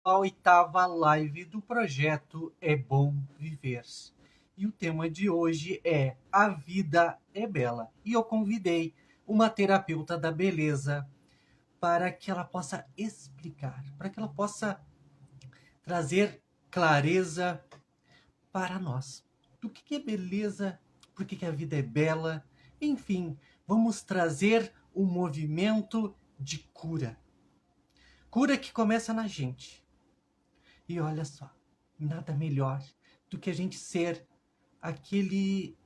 a oitava live do projeto É Bom Viver. E o tema de hoje é A Vida é Bela. E eu convidei uma terapeuta da beleza para que ela possa explicar, para que ela possa trazer clareza para nós. Do que é beleza, por que a vida é bela, enfim, vamos trazer um movimento de cura. Cura que começa na gente. E olha só, nada melhor do que a gente ser aquele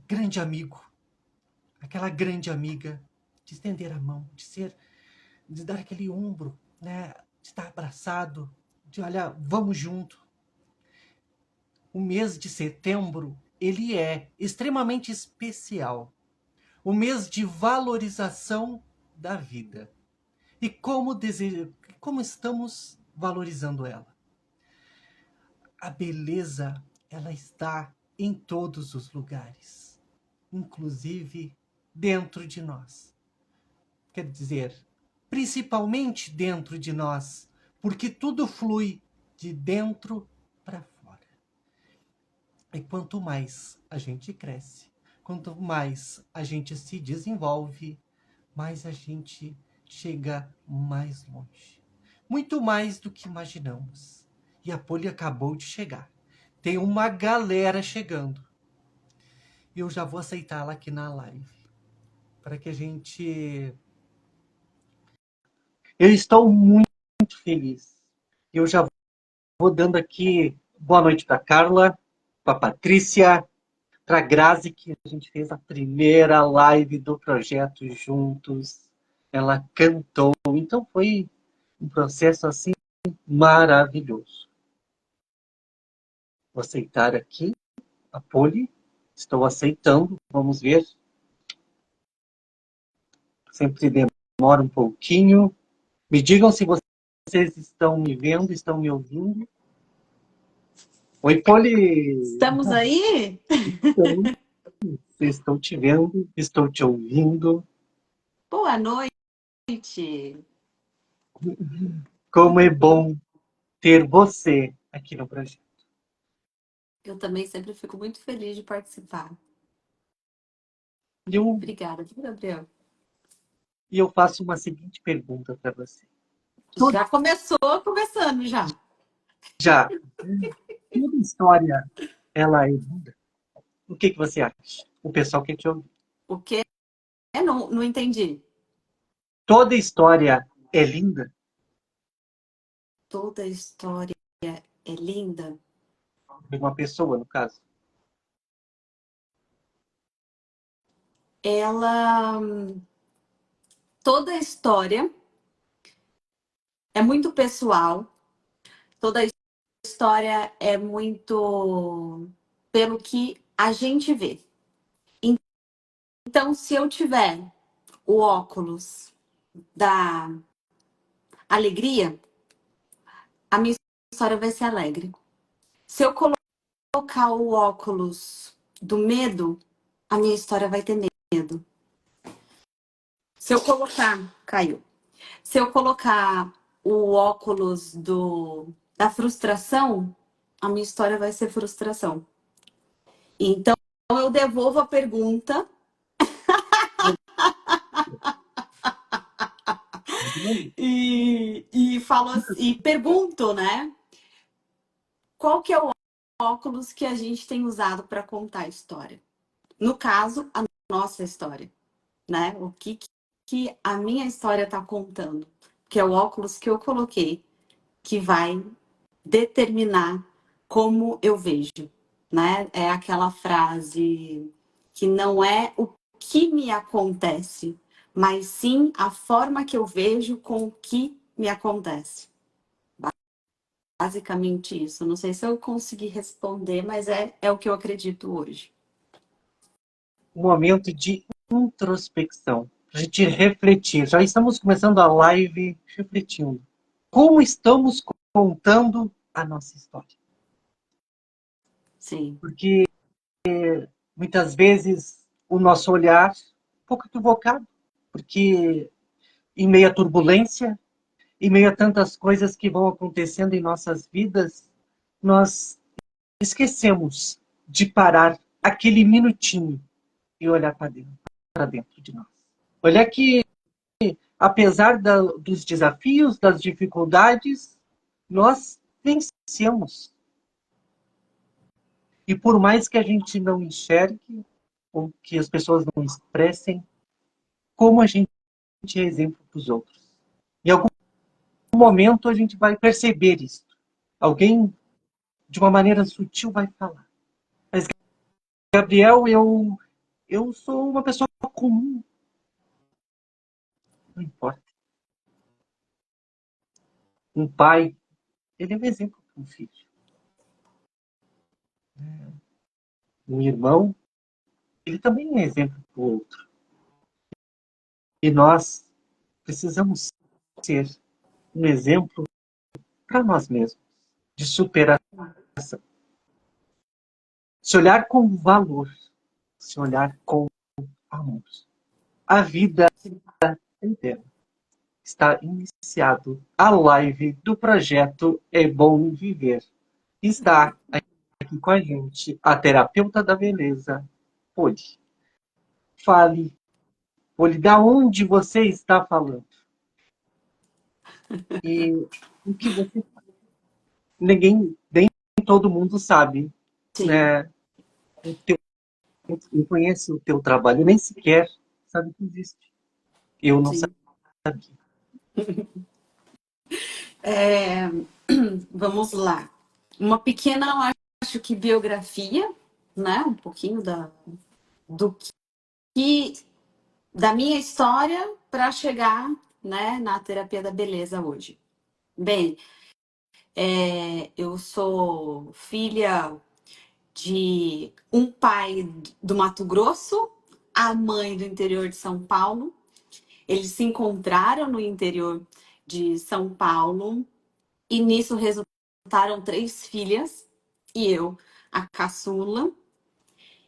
grande amigo, aquela grande amiga, de estender a mão, de dar aquele ombro, né? De estar abraçado, de olha, vamos junto. O mês de setembro, ele é extremamente especial. O mês de valorização da vida. E como estamos valorizando ela? A beleza, ela está em todos os lugares, inclusive dentro de nós. Quer dizer, principalmente dentro de nós, porque tudo flui de dentro para fora. E quanto mais a gente cresce, quanto mais a gente se desenvolve, mais a gente chega mais longe. Muito mais do que imaginamos. E a Poli acabou de chegar. Tem uma galera chegando. E eu já vou aceitá-la aqui na live. Para que a gente... Eu estou muito feliz. Eu já vou dando aqui boa noite para Carla, para Patrícia, para Grazi, que a gente fez a primeira live do projeto juntos. Ela cantou. Então foi um processo assim maravilhoso. Vou aceitar aqui a Poli. Estou aceitando. Vamos ver. Sempre demora um pouquinho. Me digam se vocês estão me vendo, estão me ouvindo. Oi, Poli! Estamos aí? Estou te vendo, estou te ouvindo. Boa noite. Como é bom ter você aqui no projeto. Eu também sempre fico muito feliz de participar. Eu, Obrigada, viu, Gabriel? e eu faço uma seguinte pergunta para você. Já começou conversando já. Já, toda história, ela é linda. O que você acha? O pessoal quer te ouvir. O quê? Não entendi. Toda história é linda? Toda história é linda. De uma pessoa, no caso. Ela. Toda história é muito pessoal. Toda história é muito pelo que a gente vê. Então, se eu tiver o óculos da alegria, a minha história vai ser alegre. Se eu colocar o óculos do medo, a minha história vai ter medo. Se eu colocar, caiu. Se eu colocar o óculos da frustração, a minha história vai ser frustração. Então, eu devolvo a pergunta e falo e pergunto, né? Qual que é o óculos que a gente tem usado para contar a história? No caso, a nossa história, né? O que a minha história está contando? Que é o óculos que eu coloquei, que vai determinar como eu vejo, né? É aquela frase que não é o que me acontece, mas sim a forma que eu vejo com o que me acontece. Basicamente isso. Não sei se eu consegui responder, mas é o que eu acredito hoje. Um momento de introspecção. Para a gente refletir. Já estamos começando a live refletindo. Como estamos contando a nossa história? Sim. Porque muitas vezes o nosso olhar é um pouco equivocado. Porque em meio à turbulência, em meio a tantas coisas que vão acontecendo em nossas vidas, nós esquecemos de parar aquele minutinho e olhar para dentro de nós. Olhar que, apesar dos desafios, das dificuldades, nós vencemos. E por mais que a gente não enxergue, ou que as pessoas não expressem, como a gente é exemplo para os outros. Em algum momento a gente vai perceber isso. Alguém, de uma maneira sutil, vai falar. Mas, Gabriel, eu sou uma pessoa comum. Não importa. Um pai, ele é um exemplo para um filho. Um irmão, ele também é exemplo para o outro. E nós precisamos ser um exemplo para nós mesmos, de superação. Se olhar com valor, se olhar com amor. A vida inteira está iniciado a live do projeto É Bom Viver. Está aqui com a gente a terapeuta da beleza, Poli. Fale, Poli, da onde você está falando? E o que você faz? Nem todo mundo sabe, Sim, né? Eu conheço o teu trabalho, nem sequer sabe que existe. Eu não sim. sabia. É, vamos lá. Uma pequena, eu acho que biografia, né? Um pouquinho do que da minha história para chegar, né, na terapia da beleza hoje. Bem, eu sou filha de um pai do Mato Grosso, a mãe do interior de São Paulo. Eles se encontraram no interior de São Paulo e nisso resultaram 3 filhas e eu, a caçula.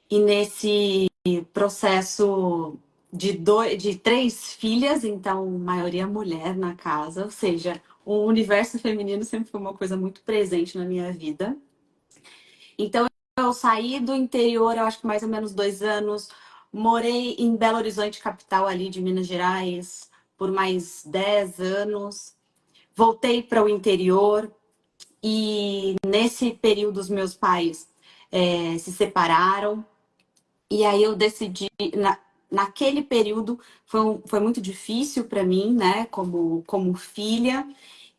E nesse processo de 3 filhas, então maioria mulher na casa, ou seja, o universo feminino sempre foi uma coisa muito presente na minha vida. Então eu saí do interior, eu acho que mais ou menos 2 anos, morei em Belo Horizonte, capital ali de Minas Gerais, por mais 10 anos. Voltei para o interior e nesse período os meus pais se separaram. E aí eu decidi, naquele período foi muito difícil para mim, né, como filha,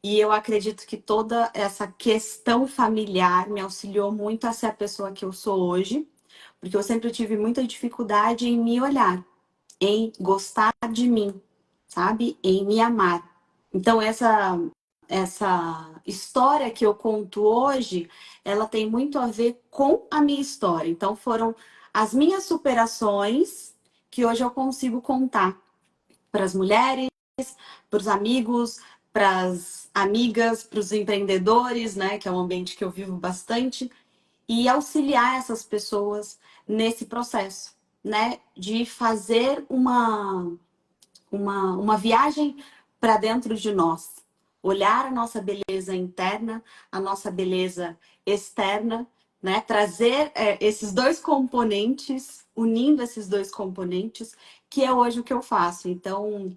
e eu acredito que toda essa questão familiar me auxiliou muito a ser a pessoa que eu sou hoje, porque eu sempre tive muita dificuldade em me olhar, em gostar de mim, sabe? Em me amar. Então essa história que eu conto hoje, ela tem muito a ver com a minha história. Então foram as minhas superações que hoje eu consigo contar para as mulheres, para os amigos, para as amigas, para os empreendedores, né, que é um ambiente que eu vivo bastante, e auxiliar essas pessoas nesse processo, né, de fazer uma viagem para dentro de nós. Olhar a nossa beleza interna, a nossa beleza externa, né? Trazer esses dois componentes, unindo esses dois componentes, que é hoje o que eu faço. Então,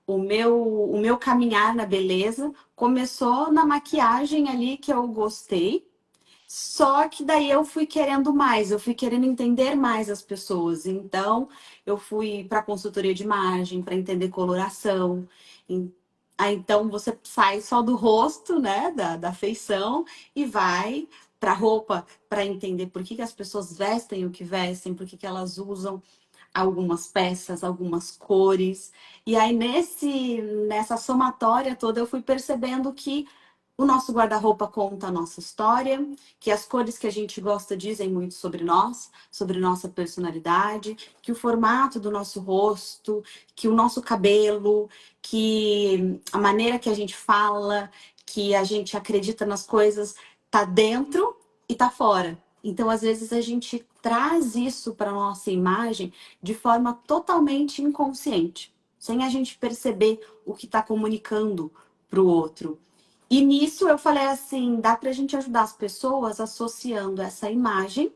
o meu caminhar na beleza começou na maquiagem ali que eu gostei, só que daí eu fui querendo mais, eu fui querendo entender mais as pessoas. Então, eu fui para consultoria de imagem para entender coloração. Então, você sai só do rosto, né, da feição, e vai para roupa para entender por que as pessoas vestem o que vestem, por que elas usam algumas peças, algumas cores. E aí, nessa somatória toda, eu fui percebendo que o nosso guarda-roupa conta a nossa história, que as cores que a gente gosta dizem muito sobre nós, sobre nossa personalidade, que o formato do nosso rosto, que o nosso cabelo, que a maneira que a gente fala, que a gente acredita nas coisas, tá dentro e tá fora. Então, às vezes, a gente traz isso para nossa imagem de forma totalmente inconsciente, sem a gente perceber o que está comunicando para o outro. E nisso eu falei assim, dá para a gente ajudar as pessoas associando essa imagem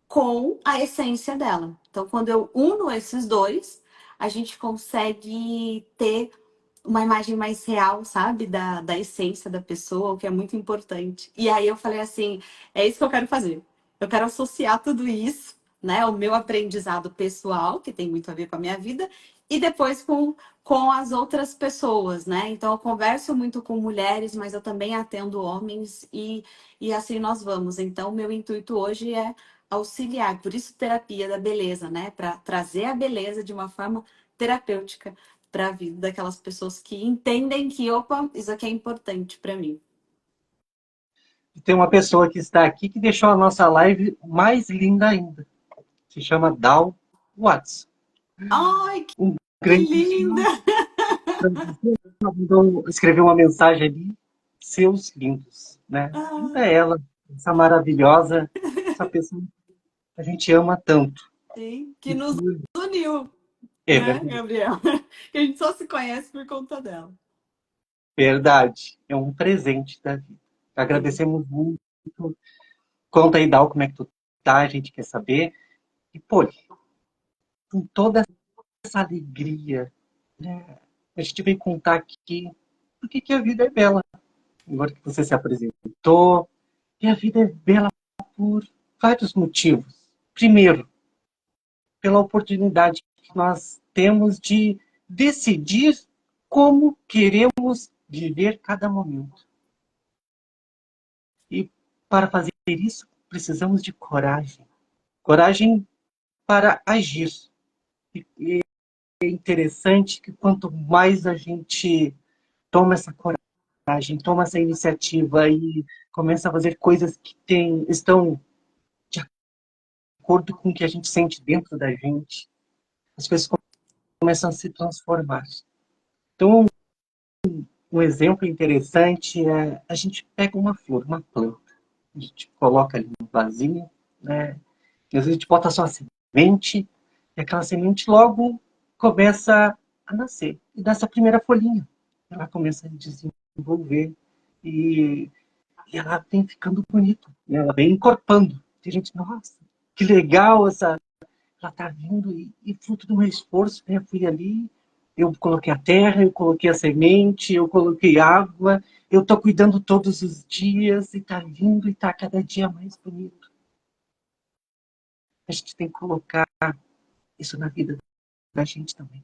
com a essência dela. Então, quando eu uno esses dois, a gente consegue ter uma imagem mais real, sabe? Da essência da pessoa, o que é muito importante. E aí eu falei assim, é isso que eu quero fazer. Eu quero associar tudo isso, né? O meu aprendizado pessoal, que tem muito a ver com a minha vida, e depois com as outras pessoas, né? Então eu converso muito com mulheres, mas eu também atendo homens e assim nós vamos. Então, o meu intuito hoje é auxiliar, por isso terapia da beleza, né? Para trazer a beleza de uma forma terapêutica para a vida daquelas pessoas que entendem que, opa, isso aqui é importante para mim. Tem uma pessoa que está aqui que deixou a nossa live mais linda ainda. Se chama Dal Watts. Ai, Um que grande linda! escreveu uma mensagem ali, seus lindos, né? Linda Ah, é ela, essa maravilhosa, essa pessoa que a gente ama tanto. sim, que E nos uniu, é né, verdade, Gabriel? Que a gente só se conhece por conta dela. verdade, é um presente da vida. Sim. Agradecemos muito. Conta aí, Dal, como é que tu tá, a gente quer saber. E, pô, com toda essa alegria, né? A gente veio contar aqui por que a vida é bela. Agora que você se apresentou, e a vida é bela por vários motivos. Primeiro, pela oportunidade que nós temos de decidir como queremos viver cada momento. E para fazer isso, precisamos de coragem. Coragem para agir. E é interessante que quanto mais a gente toma essa coragem, toma essa iniciativa e começa a fazer coisas que estão de acordo com o que a gente sente dentro da gente, as coisas começam a se transformar. Então, um exemplo interessante é a gente pega uma flor, uma planta, a gente coloca ali no vasinho, né? E às vezes a gente bota só a semente, e aquela semente logo começa a nascer. E dessa primeira folhinha, ela começa a desenvolver e, e ela vem ficando bonita, né? Ela vem encorpando. Tem gente, nossa, que legal essa, ela está vindo e fruto do meu esforço, né? Eu fui ali, eu coloquei a terra, eu coloquei a semente, eu coloquei água, eu estou cuidando todos os dias e está vindo e está cada dia mais bonito. A gente tem que colocar isso na vida da gente também,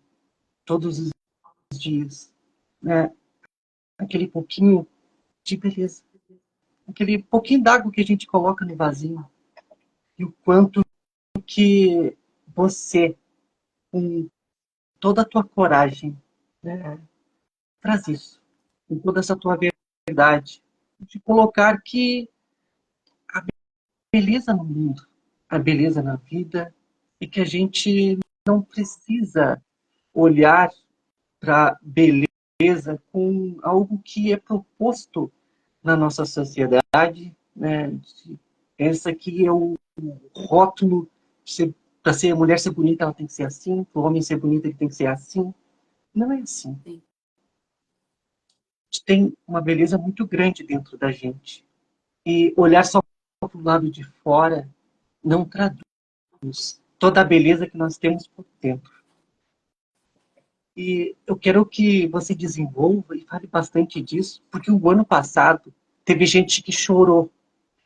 todos os dias, né? Aquele pouquinho de beleza, aquele pouquinho d'água que a gente coloca no vasinho e o quanto que você, com toda a tua coragem, né, traz isso, com toda essa tua verdade, de colocar que a beleza no mundo, a beleza na vida, e que a gente não precisa olhar para a beleza com algo que é proposto na nossa sociedade, né? Essa aqui é o rótulo, para ser a mulher ser bonita, ela tem que ser assim, para o homem ser bonito, ele tem que ser assim. Não é assim. Sim. A gente tem uma beleza muito grande dentro da gente. E olhar só para o lado de fora não traduz toda a beleza que nós temos por dentro. E eu quero que você desenvolva e fale bastante disso, porque o ano passado teve gente que chorou,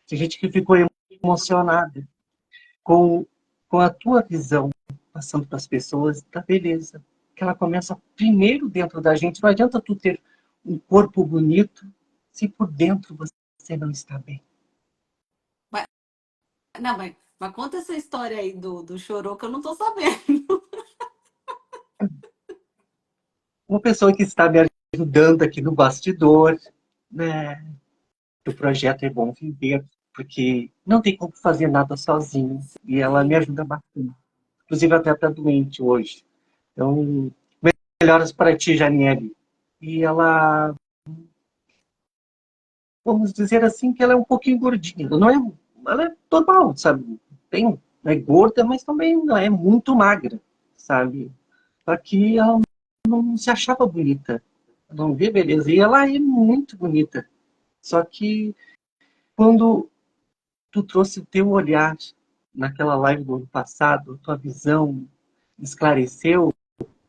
teve gente que ficou emocionada com, com a tua visão, passando para as pessoas da beleza. Que ela começa primeiro dentro da gente. Não adianta tu ter um corpo bonito se por dentro você não está bem. Mas, não, mas conta essa história aí do chorô que eu não tô sabendo. Uma pessoa que está me ajudando aqui no bastidor, né? O projeto é bom viver, porque não tem como fazer nada sozinho. E ela me Sim. ajuda bastante. Inclusive, até está doente hoje. Então, melhoras para ti, Janiele. E ela, vamos dizer assim, que ela é um pouquinho gordinha. Não é, ela é normal, sabe? Tem, é gorda, mas também não é muito magra, sabe? Só que ela não se achava bonita. não vê beleza. E ela é muito bonita. Só que quando tu trouxe o teu olhar naquela live do ano passado, tua visão esclareceu,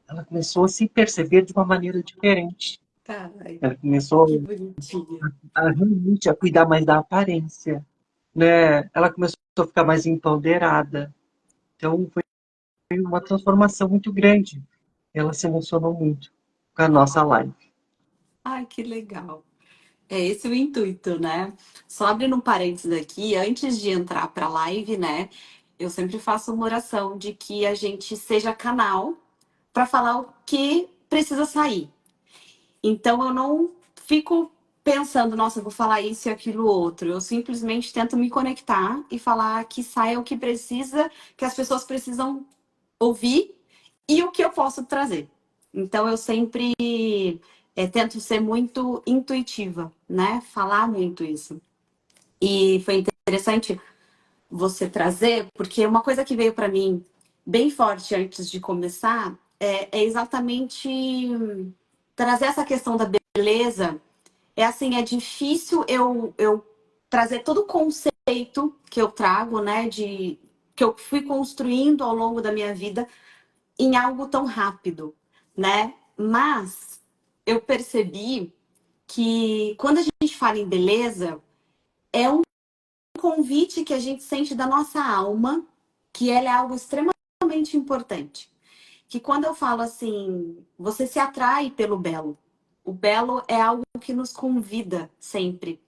ela começou a se perceber de uma maneira diferente. Ai, Ela começou que bonitinha. a realmente a cuidar mais da aparência, né? Ela começou a ficar mais empoderada. Então foi uma transformação muito grande. Ela se emocionou muito com a nossa live. Ai, que legal. É esse o intuito, né? Só abrindo um parênteses aqui, antes de entrar para a live, né? Eu sempre faço uma oração de que a gente seja canal para falar o que precisa sair. Então eu não fico pensando, nossa, eu vou falar isso e aquilo outro. Eu simplesmente tento me conectar e falar que saia o que precisa, que as pessoas precisam ouvir e o que eu posso trazer. Então eu sempre tento ser muito intuitiva, né? Falar muito isso. E foi interessante você trazer, porque uma coisa que veio para mim bem forte antes de começar é exatamente trazer essa questão da beleza. É assim, é difícil eu trazer todo o conceito que eu trago, né, que eu fui construindo ao longo da minha vida em algo tão rápido, né? Mas eu percebi que quando a gente fala em beleza, é um convite que a gente sente da nossa alma, que ela é algo extremamente importante. Que quando eu falo assim, você se atrai pelo belo. O belo é algo que nos convida sempre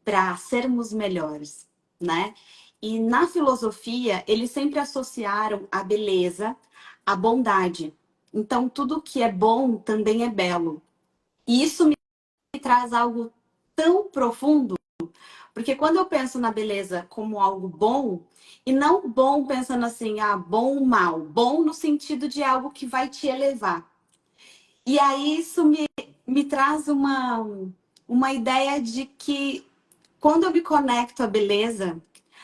para sermos melhores, né? E na filosofia, eles sempre associaram a beleza à bondade. Então, tudo que é bom também é belo. E isso me traz algo tão profundo, porque quando eu penso na beleza como algo bom, e não bom pensando assim, ah, bom ou mal, bom no sentido de algo que vai te elevar. E aí isso me traz uma ideia de que quando eu me conecto à beleza,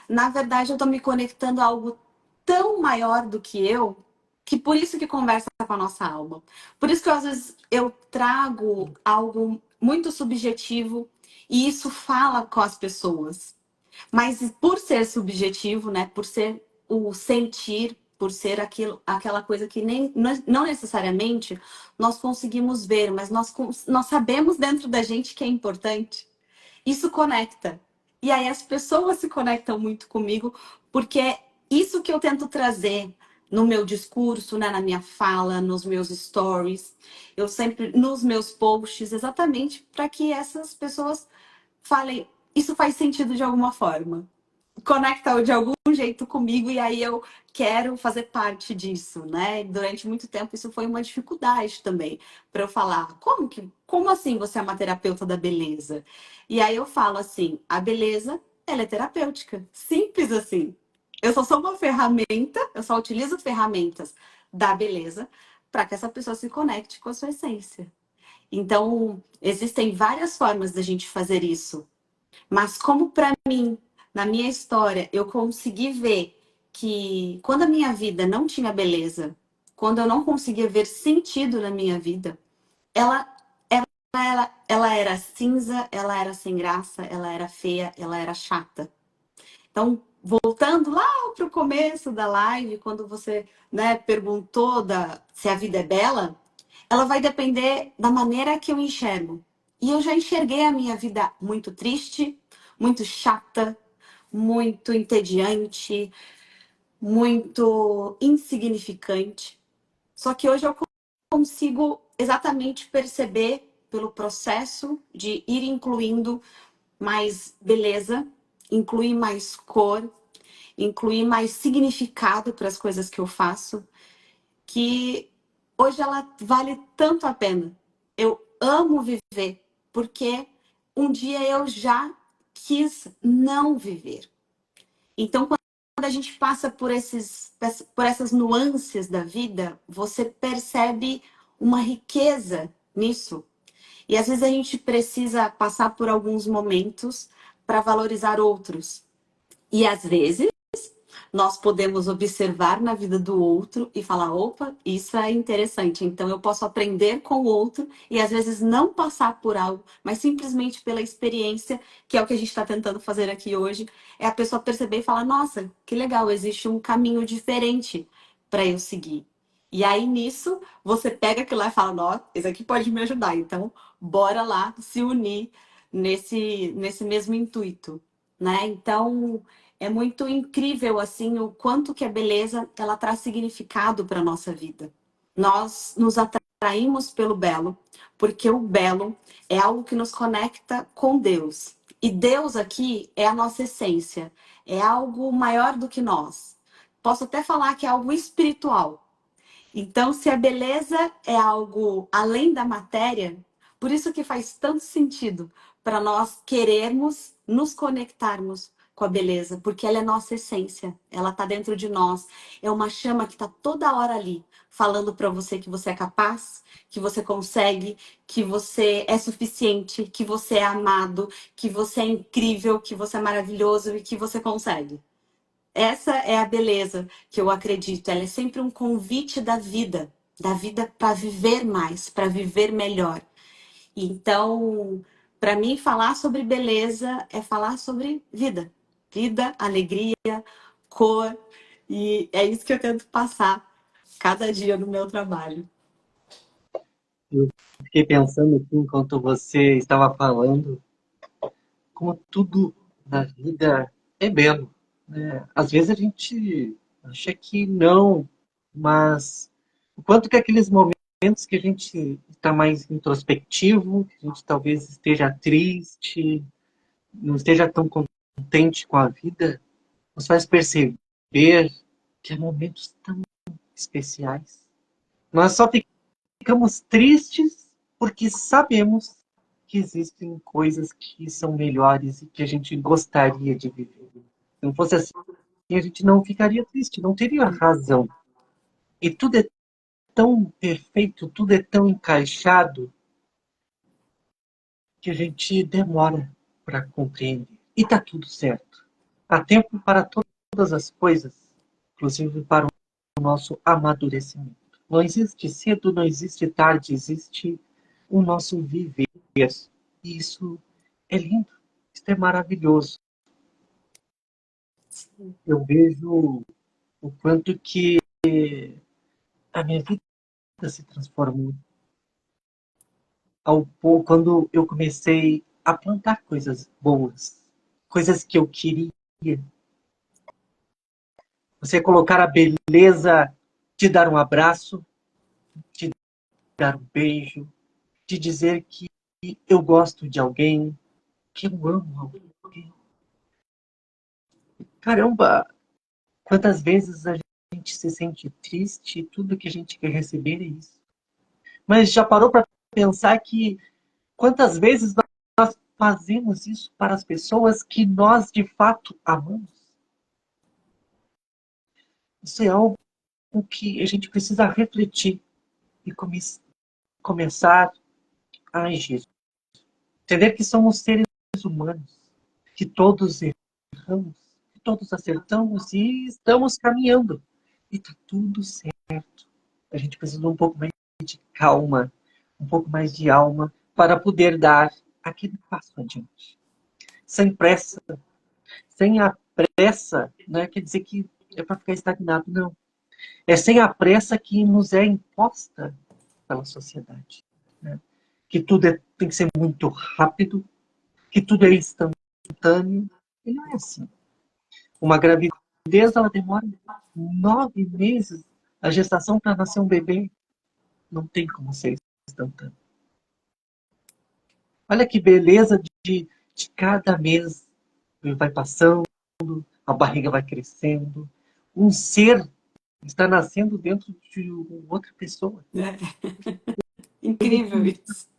na verdade eu estou me conectando a algo tão maior do que eu, que por isso que conversa com a nossa alma. Por isso que às vezes eu trago algo muito subjetivo e isso fala com as pessoas. Mas por ser subjetivo, né, por ser o sentir, por ser aquela coisa que nem, não necessariamente nós conseguimos ver, mas nós sabemos dentro da gente que é importante. Isso conecta. E aí as pessoas se conectam muito comigo, porque é isso que eu tento trazer no meu discurso, né, na minha fala, nos meus stories, eu sempre nos meus posts, exatamente para que essas pessoas falem, isso faz sentido de alguma forma, conecta de algum jeito comigo e aí eu quero fazer parte disso, né? Durante muito tempo isso foi uma dificuldade também para eu falar, como assim você é uma terapeuta da beleza? E aí eu falo assim, a beleza, ela é terapêutica, simples assim. Eu só sou uma ferramenta, eu só utilizo ferramentas da beleza para que essa pessoa se conecte com a sua essência. Então, existem várias formas da gente fazer isso. Mas como para mim, na minha história, eu consegui ver que quando a minha vida não tinha beleza, quando eu não conseguia ver sentido na minha vida, ela, ela era cinza, ela era sem graça, ela era feia, ela era chata. Então, voltando lá para o começo da live, quando você, né, perguntou se a vida é bela, ela vai depender da maneira que eu enxergo. E eu já enxerguei a minha vida muito triste, muito chata, muito entediante, muito insignificante. Só que hoje eu consigo exatamente perceber pelo processo de ir incluindo mais beleza, incluir mais cor, incluir mais significado para as coisas que eu faço, que hoje ela vale tanto a pena. Eu amo viver, porque um dia eu já quis não viver. Então, quando a gente passa por essas nuances da vida, você percebe uma riqueza nisso. E às vezes a gente precisa passar por alguns momentos para valorizar outros. E às vezes Nós podemos observar na vida do outro e falar: opa, isso é interessante. Então eu posso aprender com o outro e às vezes não passar por algo, mas simplesmente pela experiência, que é o que a gente está tentando fazer aqui hoje, é a pessoa perceber e falar: nossa, que legal, existe um caminho diferente para eu seguir. E aí nisso você pega aquilo lá e fala: nossa, esse aqui pode me ajudar. Então bora lá se unir nesse mesmo intuito, né? Então é muito incrível assim o quanto que a beleza ela traz significado para nossa vida. Nós nos atraímos pelo belo, porque o belo é algo que nos conecta com Deus. E Deus aqui é a nossa essência, é algo maior do que nós. Posso até falar que é algo espiritual. Então, se a beleza é algo além da matéria, por isso que faz tanto sentido para nós querermos nos conectarmos com a beleza, porque ela é nossa essência, ela está dentro de nós. É uma chama que está toda hora ali, falando para você é capaz, que você consegue, que você é suficiente, que você é amado, que você é incrível, que você é maravilhoso e que você consegue. Essa é a beleza que eu acredito. Ela é sempre um convite da vida para viver mais, para viver melhor. Então, para mim, falar sobre beleza é falar sobre vida. Vida, alegria, cor. E é isso que eu tento passar cada dia no meu trabalho. Eu fiquei pensando aqui enquanto você estava falando, como tudo na vida é belo, né? Às vezes a gente acha que não, mas o quanto que aqueles momentos que a gente está mais introspectivo, que a gente talvez esteja triste, não esteja tão contente com a vida, nos faz perceber que há momentos tão especiais. Nós só ficamos tristes porque sabemos que existem coisas que são melhores e que a gente gostaria de viver. Se não fosse assim, a gente não ficaria triste, não teria razão. E tudo é tão perfeito, tudo é tão encaixado que a gente demora para compreender. E tá tudo certo. Há tempo para todas as coisas, inclusive para o nosso amadurecimento. Não existe cedo, não existe tarde, existe o nosso viver. E isso é lindo, isso é maravilhoso. Eu vejo o quanto que a minha vida se transformou quando eu comecei a plantar coisas boas, coisas que eu queria. Você colocar a beleza de dar um abraço, de dar um beijo, de dizer que eu gosto de alguém, que eu amo alguém. Caramba, quantas vezes a gente se sente triste e tudo que a gente quer receber é isso. Mas já parou para pensar que quantas vezes nós fazemos isso para as pessoas que nós de fato amamos? Isso é algo que a gente precisa refletir e começar a agir. Entender que somos seres humanos, que todos erramos, que todos acertamos e estamos caminhando. E está tudo certo. A gente precisa de um pouco mais de calma, um pouco mais de alma para poder dar aquele passo adiante. Sem pressa. Sem a pressa, não quer dizer que é para ficar estagnado, não. É sem a pressa que nos é imposta pela sociedade. Né? Que tudo tem que ser muito rápido, que tudo é instantâneo. E não é assim. Uma gravidez, ela demora 9 meses. A gestação para nascer um bebê não tem como ser instantâneo. Olha que beleza de cada mês vai passando, a barriga vai crescendo. Um ser está nascendo dentro de outra pessoa. É. Incrível isso.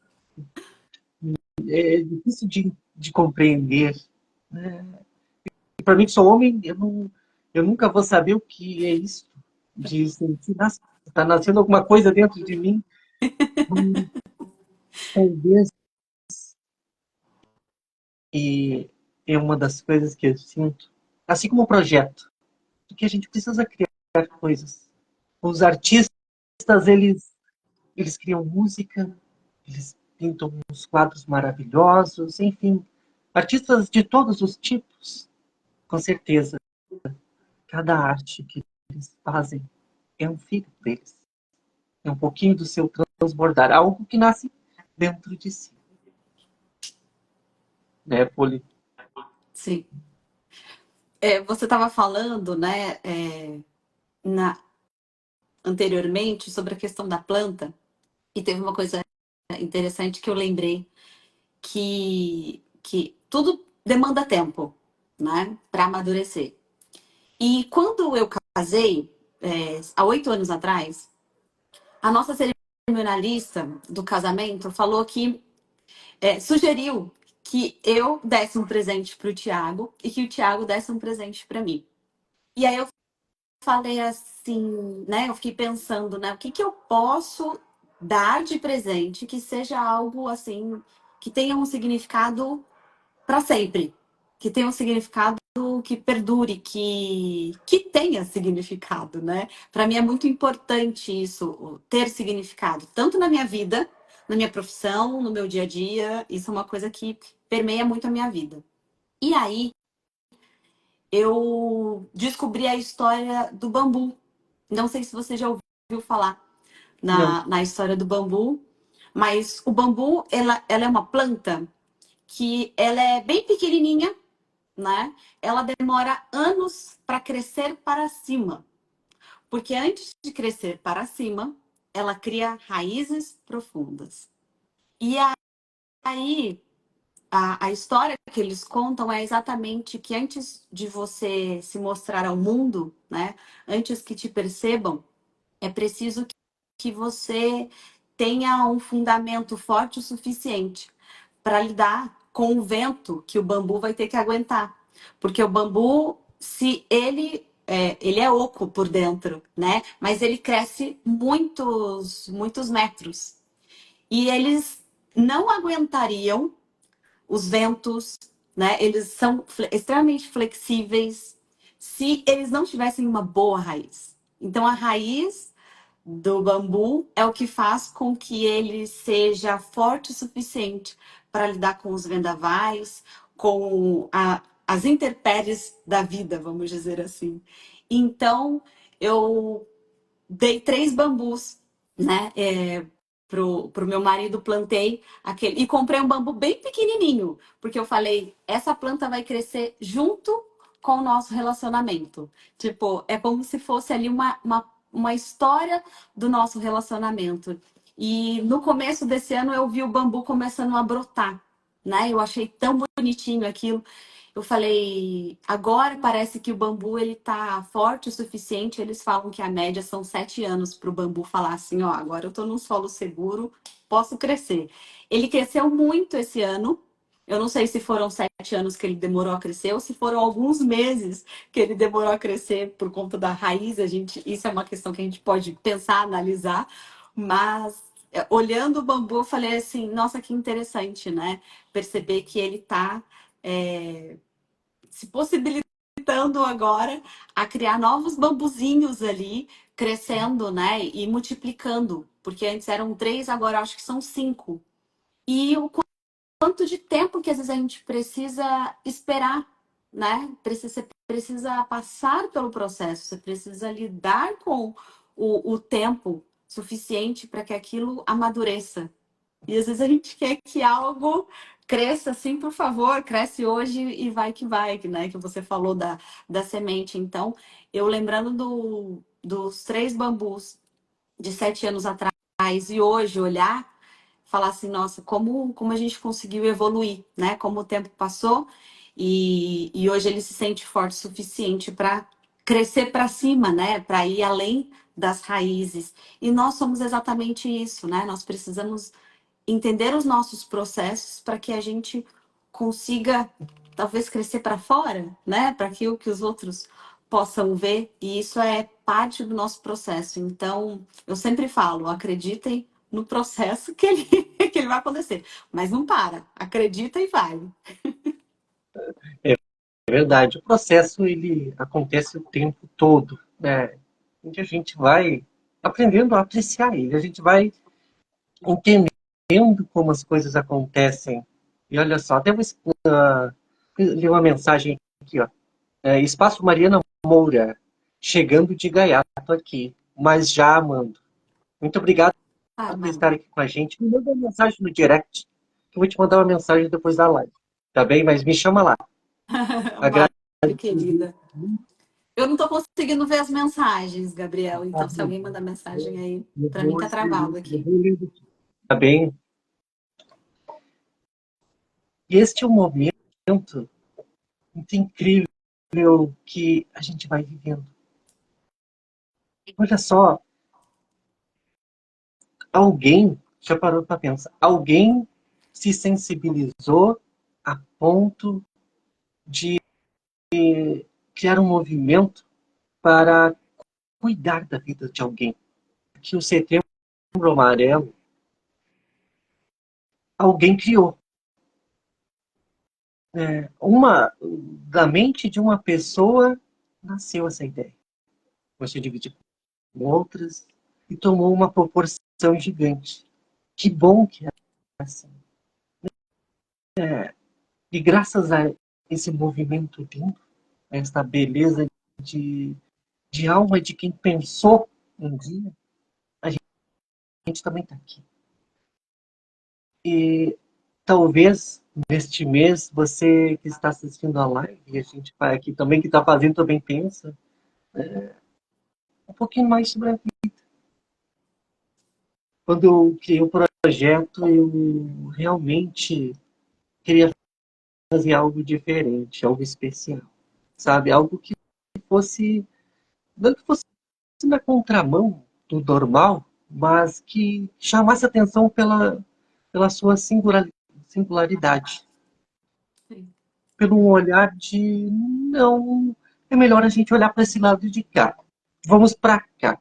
É difícil de compreender. Né? Para mim, que sou homem, eu nunca vou saber o que é isso. De sentir, está nascendo alguma coisa dentro de mim. Talvez. E é uma das coisas que eu sinto. Assim como o projeto. que a gente precisa criar coisas. Os artistas, eles criam música, eles pintam uns quadros maravilhosos, enfim. Artistas de todos os tipos, com certeza. Cada arte que eles fazem é um filho deles. É um pouquinho do seu transbordar, algo que nasce dentro de si. Né, Poli? Sim. Você estava falando, né, anteriormente sobre a questão da planta, e teve uma coisa interessante que eu lembrei, que tudo demanda tempo, né, para amadurecer. E quando eu casei, há 8 anos atrás, a nossa cerimonialista do casamento falou que, sugeriu que eu desse um presente para o Tiago e que o Tiago desse um presente para mim. E aí eu falei assim, né? Eu fiquei pensando, né? O que que eu posso dar de presente que seja algo assim, que tenha um significado para sempre, que tenha um significado que perdure, que tenha significado, né? Para mim é muito importante isso, ter significado, tanto na minha vida, na minha profissão, no meu dia a dia. Isso é uma coisa que permeia muito a minha vida. E aí eu descobri a história do bambu. Não sei se você já ouviu falar Não. na história do bambu, mas o bambu, ela é uma planta que ela é bem pequenininha, né? Ela demora anos para crescer para cima, porque antes de crescer para cima, ela cria raízes profundas. E aí, a história que eles contam é exatamente que antes de você se mostrar ao mundo, né? Antes que te percebam, é preciso que você tenha um fundamento forte o suficiente para lidar com o vento que o bambu vai ter que aguentar. Porque o bambu, se ele é oco por dentro, né? Mas ele cresce muitos, muitos metros. E eles não aguentariam os ventos, né? Eles são extremamente flexíveis se eles não tivessem uma boa raiz. Então, a raiz do bambu é o que faz com que ele seja forte o suficiente para lidar com os vendavais, com as intempéries da vida, vamos dizer assim. Então, eu dei 3 bambus, né? Pro meu marido, plantei aquele. E comprei um bambu bem pequenininho, porque eu falei: essa planta vai crescer junto com o nosso relacionamento. Tipo, é como se fosse ali uma história do nosso relacionamento. E no começo desse ano eu vi o bambu começando a brotar, né? Eu achei tão bonitinho aquilo. Eu falei, agora parece que o bambu ele tá forte o suficiente. Eles falam que a média são 7 anos para o bambu falar assim, ó, agora eu tô num solo seguro, posso crescer. Ele cresceu muito esse ano. Eu não sei se foram 7 anos que ele demorou a crescer ou se foram alguns meses que ele demorou a crescer por conta da raiz. Isso é uma questão que a gente pode pensar, analisar, mas olhando o bambu, eu falei assim, nossa, que interessante, né? Perceber que ele tá se possibilitando agora a criar novos bambuzinhos ali, crescendo, né? E multiplicando, porque antes eram 3, agora acho que são 5. E o quanto de tempo que às vezes a gente precisa esperar, né? Você precisa passar pelo processo, você precisa lidar com o tempo suficiente para que aquilo amadureça. E às vezes a gente quer que algo cresça assim, por favor, cresce hoje e vai, né? Que você falou da semente. Então, eu lembrando dos 3 bambus de 7 anos atrás e hoje olhar, falar assim, nossa, como a gente conseguiu evoluir, né? Como o tempo passou e hoje ele se sente forte o suficiente para crescer para cima, né? Para ir além das raízes. E nós somos exatamente isso, né? Nós precisamos entender os nossos processos para que a gente consiga talvez crescer para fora, né? Para que os outros possam ver, e isso é parte do nosso processo. Então, eu sempre falo, acreditem no processo que ele, que ele vai acontecer, mas não para, acredita e vai. É verdade. O processo, ele acontece o tempo todo, né? Onde a gente vai aprendendo a apreciar ele, a gente vai entendendo como as coisas acontecem. E olha só, até vou ler uma mensagem aqui, ó. Espaço Mariana Moura, chegando de gaiato aqui, mas já amando. Muito obrigado Ah, por mano. estar aqui com a gente. Me manda uma mensagem no direct, que eu vou te mandar uma mensagem depois da live. Tá bem? Mas me chama lá. Mari, querida. Eu não tô conseguindo ver as mensagens, Gabriel. Então, se alguém mandar mensagem aí, pra mim tá travado aqui. Tá bem? E este é um momento muito incrível que a gente vai vivendo. Olha só, alguém já parou para pensar, alguém se sensibilizou a ponto de criar um movimento para cuidar da vida de alguém. Que o Setembro Amarelo, alguém criou. Da mente de uma pessoa nasceu essa ideia. Você dividiu com outras e tomou uma proporção gigante. Que bom que é assim. E graças a esse movimento lindo, a essa beleza de, de alma de quem pensou um dia, a gente também está aqui. E talvez neste mês, você que está assistindo a live, e a gente vai aqui também, que está fazendo, também pensa um pouquinho mais sobre a vida. Quando eu criei o projeto, eu realmente queria fazer algo diferente, algo especial, sabe? Algo que fosse, não que fosse na contramão do normal, mas que chamasse atenção pela sua singularidade. Sim. Pelo um olhar de, não, é melhor a gente olhar para esse lado de cá. Vamos para cá.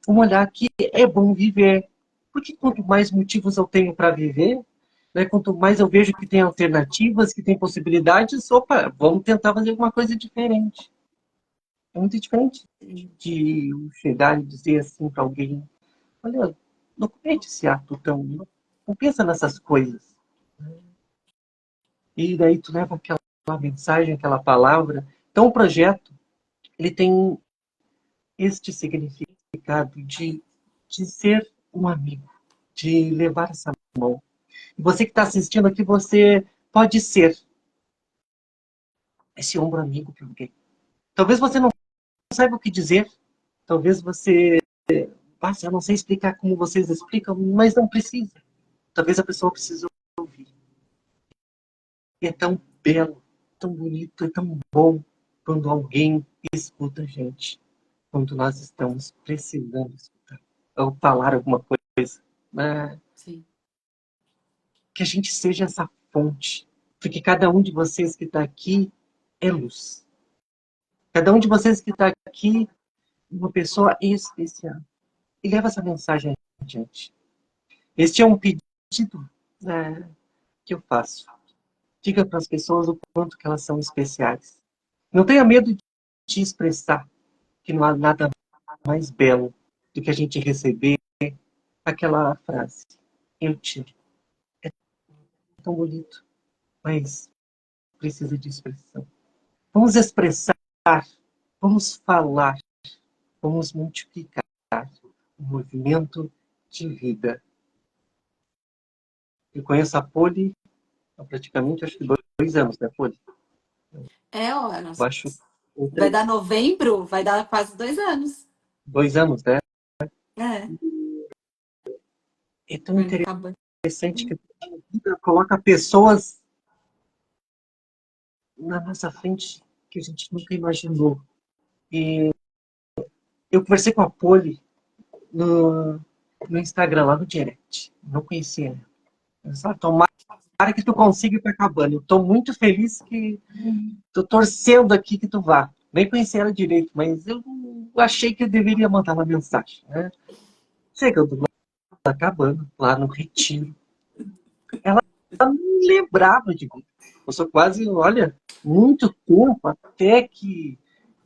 Vamos olhar que é bom viver. Porque quanto mais motivos eu tenho para viver, né, quanto mais eu vejo que tem alternativas, que tem possibilidades, opa, vamos tentar fazer alguma coisa diferente. É muito diferente de eu chegar e dizer assim para alguém, olha, não comete esse ato tão... Não pensa nessas coisas. E daí tu leva aquela mensagem, aquela palavra. Então o projeto, ele tem este significado de ser um amigo, de levar essa mão. E você que está assistindo aqui, você pode ser esse ombro amigo para alguém. Talvez você não saiba o que dizer, talvez você... eu não sei explicar como vocês explicam, mas não precisa. Talvez a pessoa precise ouvir. E é tão belo, tão bonito, é tão bom quando alguém escuta a gente, quando nós estamos precisando escutar, ou falar alguma coisa, né? Sim. Que a gente seja essa fonte, porque cada um de vocês que está aqui é luz. Cada um de vocês que está aqui é uma pessoa especial. E leva essa mensagem adiante. Este é um pedido, né, que eu faço. Diga para as pessoas o quanto que elas são especiais. Não tenha medo de expressar que não há nada mais belo do que a gente receber aquela frase. Eu te amo. É tão bonito, mas precisa de expressão. Vamos expressar, vamos falar, vamos multiplicar o movimento de vida. Eu conheço a Poli há praticamente, acho que 2 anos, né, Poli? Ó, Eu acho vai outra, dar novembro, vai dar quase 2 anos. 2 anos, né? É, É tão vai acabando. interessante que a vida coloca pessoas na nossa frente que a gente nunca imaginou. E eu conversei com a Poli no, no Instagram, lá no direct. Não conhecia ela. Eu disse, tomara que tu consiga ir para Cabana. Eu tô muito feliz que tô torcendo aqui que tu vá. Nem conhecia ela direito, mas eu achei que eu deveria mandar uma mensagem, né? Chegando lá na cabana, lá no retiro, ela não lembrava de mim. Passou quase, olha, muito tempo até que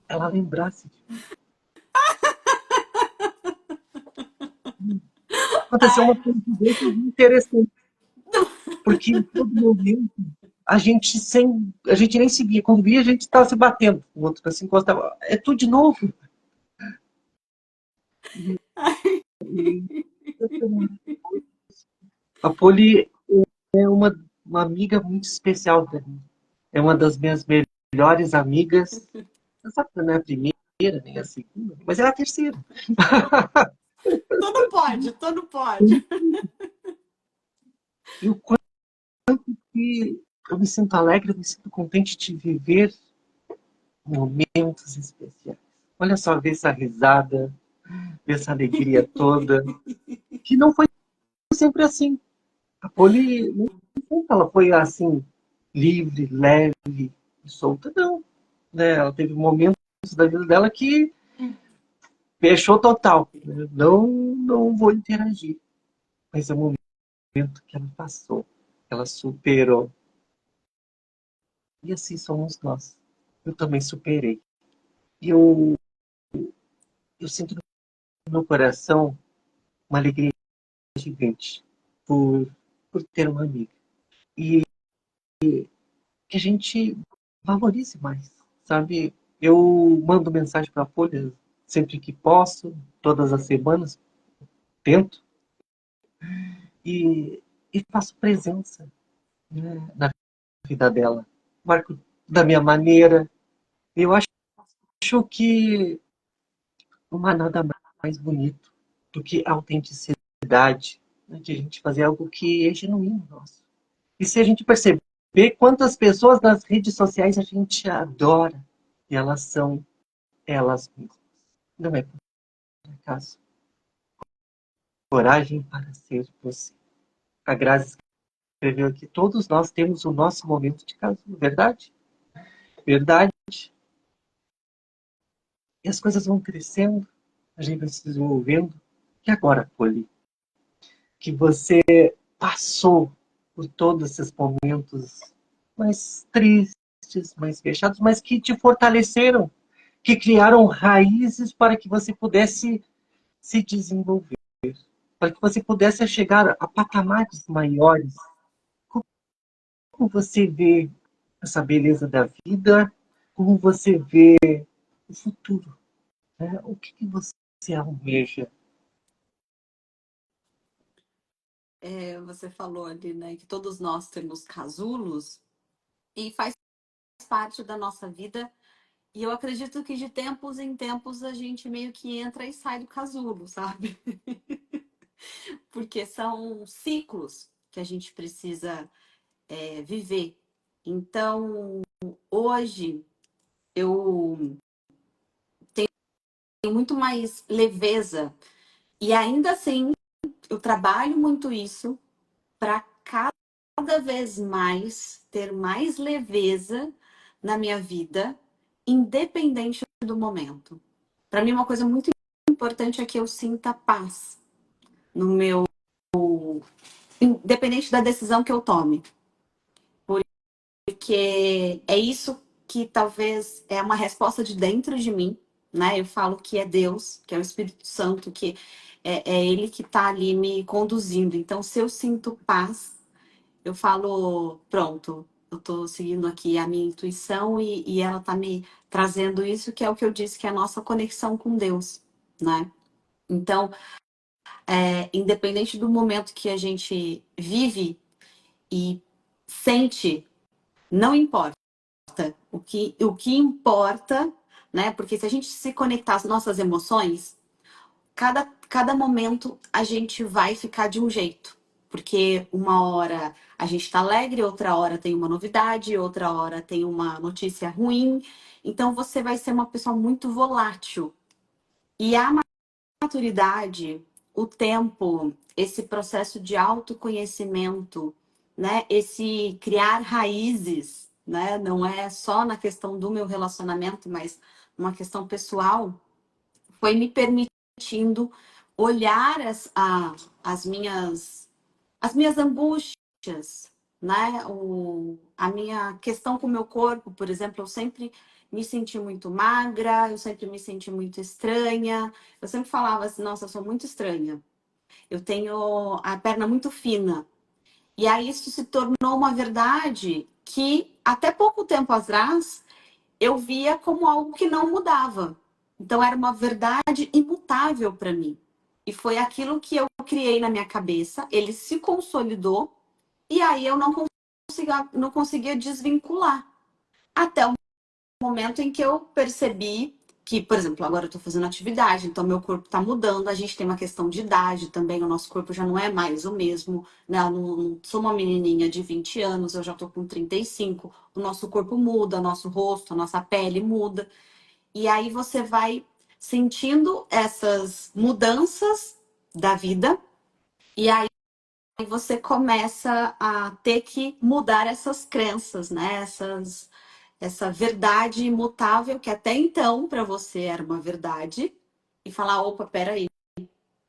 ela lembrasse. Aconteceu uma Ai, coincidência interessante, porque em todo momento a gente nem se via. Quando via, a gente estava se batendo. O outro se encostava. É tudo de novo. E a Poli é uma amiga muito especial para mim. É uma das minhas melhores amigas. Não é a primeira, nem a segunda, mas é a terceira. tudo pode, tudo pode. E o quanto que eu me sinto alegre, eu me sinto contente de viver momentos especiais. Olha só, ver essa risada, ver essa alegria toda, que não foi sempre assim. A Poli, não foi que ela foi assim, livre, leve, solta, não. Né? Ela teve momentos da vida dela que fechou total. Né? Não, não vou interagir. Mas é um momento que ela passou, que ela superou. E assim somos nós. Eu também superei. E eu sinto no meu coração uma alegria gigante por, por ter uma amiga. E que a gente valorize mais, sabe? Eu mando mensagem para a Folha sempre que posso, todas as semanas, tento, e faço presença, né, na vida dela. Marco da minha maneira. Eu acho que não há nada mais bonito do que a autenticidade, né, de a gente fazer algo que é genuíno nosso. E se a gente perceber quantas pessoas nas redes sociais a gente adora, e elas são elas mesmas. Não é por acaso. Coragem para ser você. A Grazi escreveu aqui: todos nós temos o nosso momento de casulo, verdade? Verdade. E as coisas vão crescendo, a gente vai se desenvolvendo. E agora, Poli, que você passou por todos esses momentos mais tristes, mais fechados, mas que te fortaleceram, que criaram raízes para que você pudesse se desenvolver, para que você pudesse chegar a patamares maiores. Como você vê essa beleza da vida? Como você vê o futuro? Né? O que você almeja? Você falou ali, né, que todos nós temos casulos e faz parte da nossa vida. E eu acredito que de tempos em tempos a gente meio que entra e sai do casulo, sabe? Porque são ciclos que a gente precisa viver. Então, hoje eu tenho muito mais leveza e ainda assim eu trabalho muito isso para cada vez mais ter mais leveza na minha vida, independente do momento. Para mim, uma coisa muito importante é que eu sinta paz no meu, independente da decisão que eu tome, porque é isso que talvez é uma resposta de dentro de mim, né? Eu falo que é Deus, que é o Espírito Santo, que é Ele que está ali me conduzindo. Então, se eu sinto paz, eu falo, pronto, eu estou seguindo aqui a minha intuição e ela está me trazendo isso, que é o que eu disse, que é a nossa conexão com Deus, né? Então, independente do momento que a gente vive e sente, não importa. O que importa, né? Porque se a gente se conectar às nossas emoções, cada momento a gente vai ficar de um jeito. Porque uma hora a gente está alegre, outra hora tem uma novidade, outra hora tem uma notícia ruim. Então você vai ser uma pessoa muito volátil. E a maturidade, o tempo, esse processo de autoconhecimento, né? Esse criar raízes, né? Não é só na questão do meu relacionamento, mas uma questão pessoal, foi me permitindo olhar as minhas angústias, né? A minha questão com o meu corpo, por exemplo, eu sempre me senti muito magra, eu sempre me senti muito estranha. Eu sempre falava assim, nossa, eu sou muito estranha. Eu tenho a perna muito fina. E aí isso se tornou uma verdade que até pouco tempo atrás eu via como algo que não mudava. Então era uma verdade imutável para mim. E foi aquilo que eu criei na minha cabeça, ele se consolidou e aí eu não conseguia desvincular. Até o momento em que eu percebi que, por exemplo, agora eu estou fazendo atividade, então meu corpo está mudando, a gente tem uma questão de idade também, o nosso corpo já não é mais o mesmo, né? Eu não sou uma menininha de 20 anos, eu já estou com 35, o nosso corpo muda, o nosso rosto, a nossa pele muda, e aí você vai sentindo essas mudanças da vida, e aí você começa a ter que mudar essas crenças, né? Essa verdade imutável que até então para você era uma verdade e falar, opa, peraí,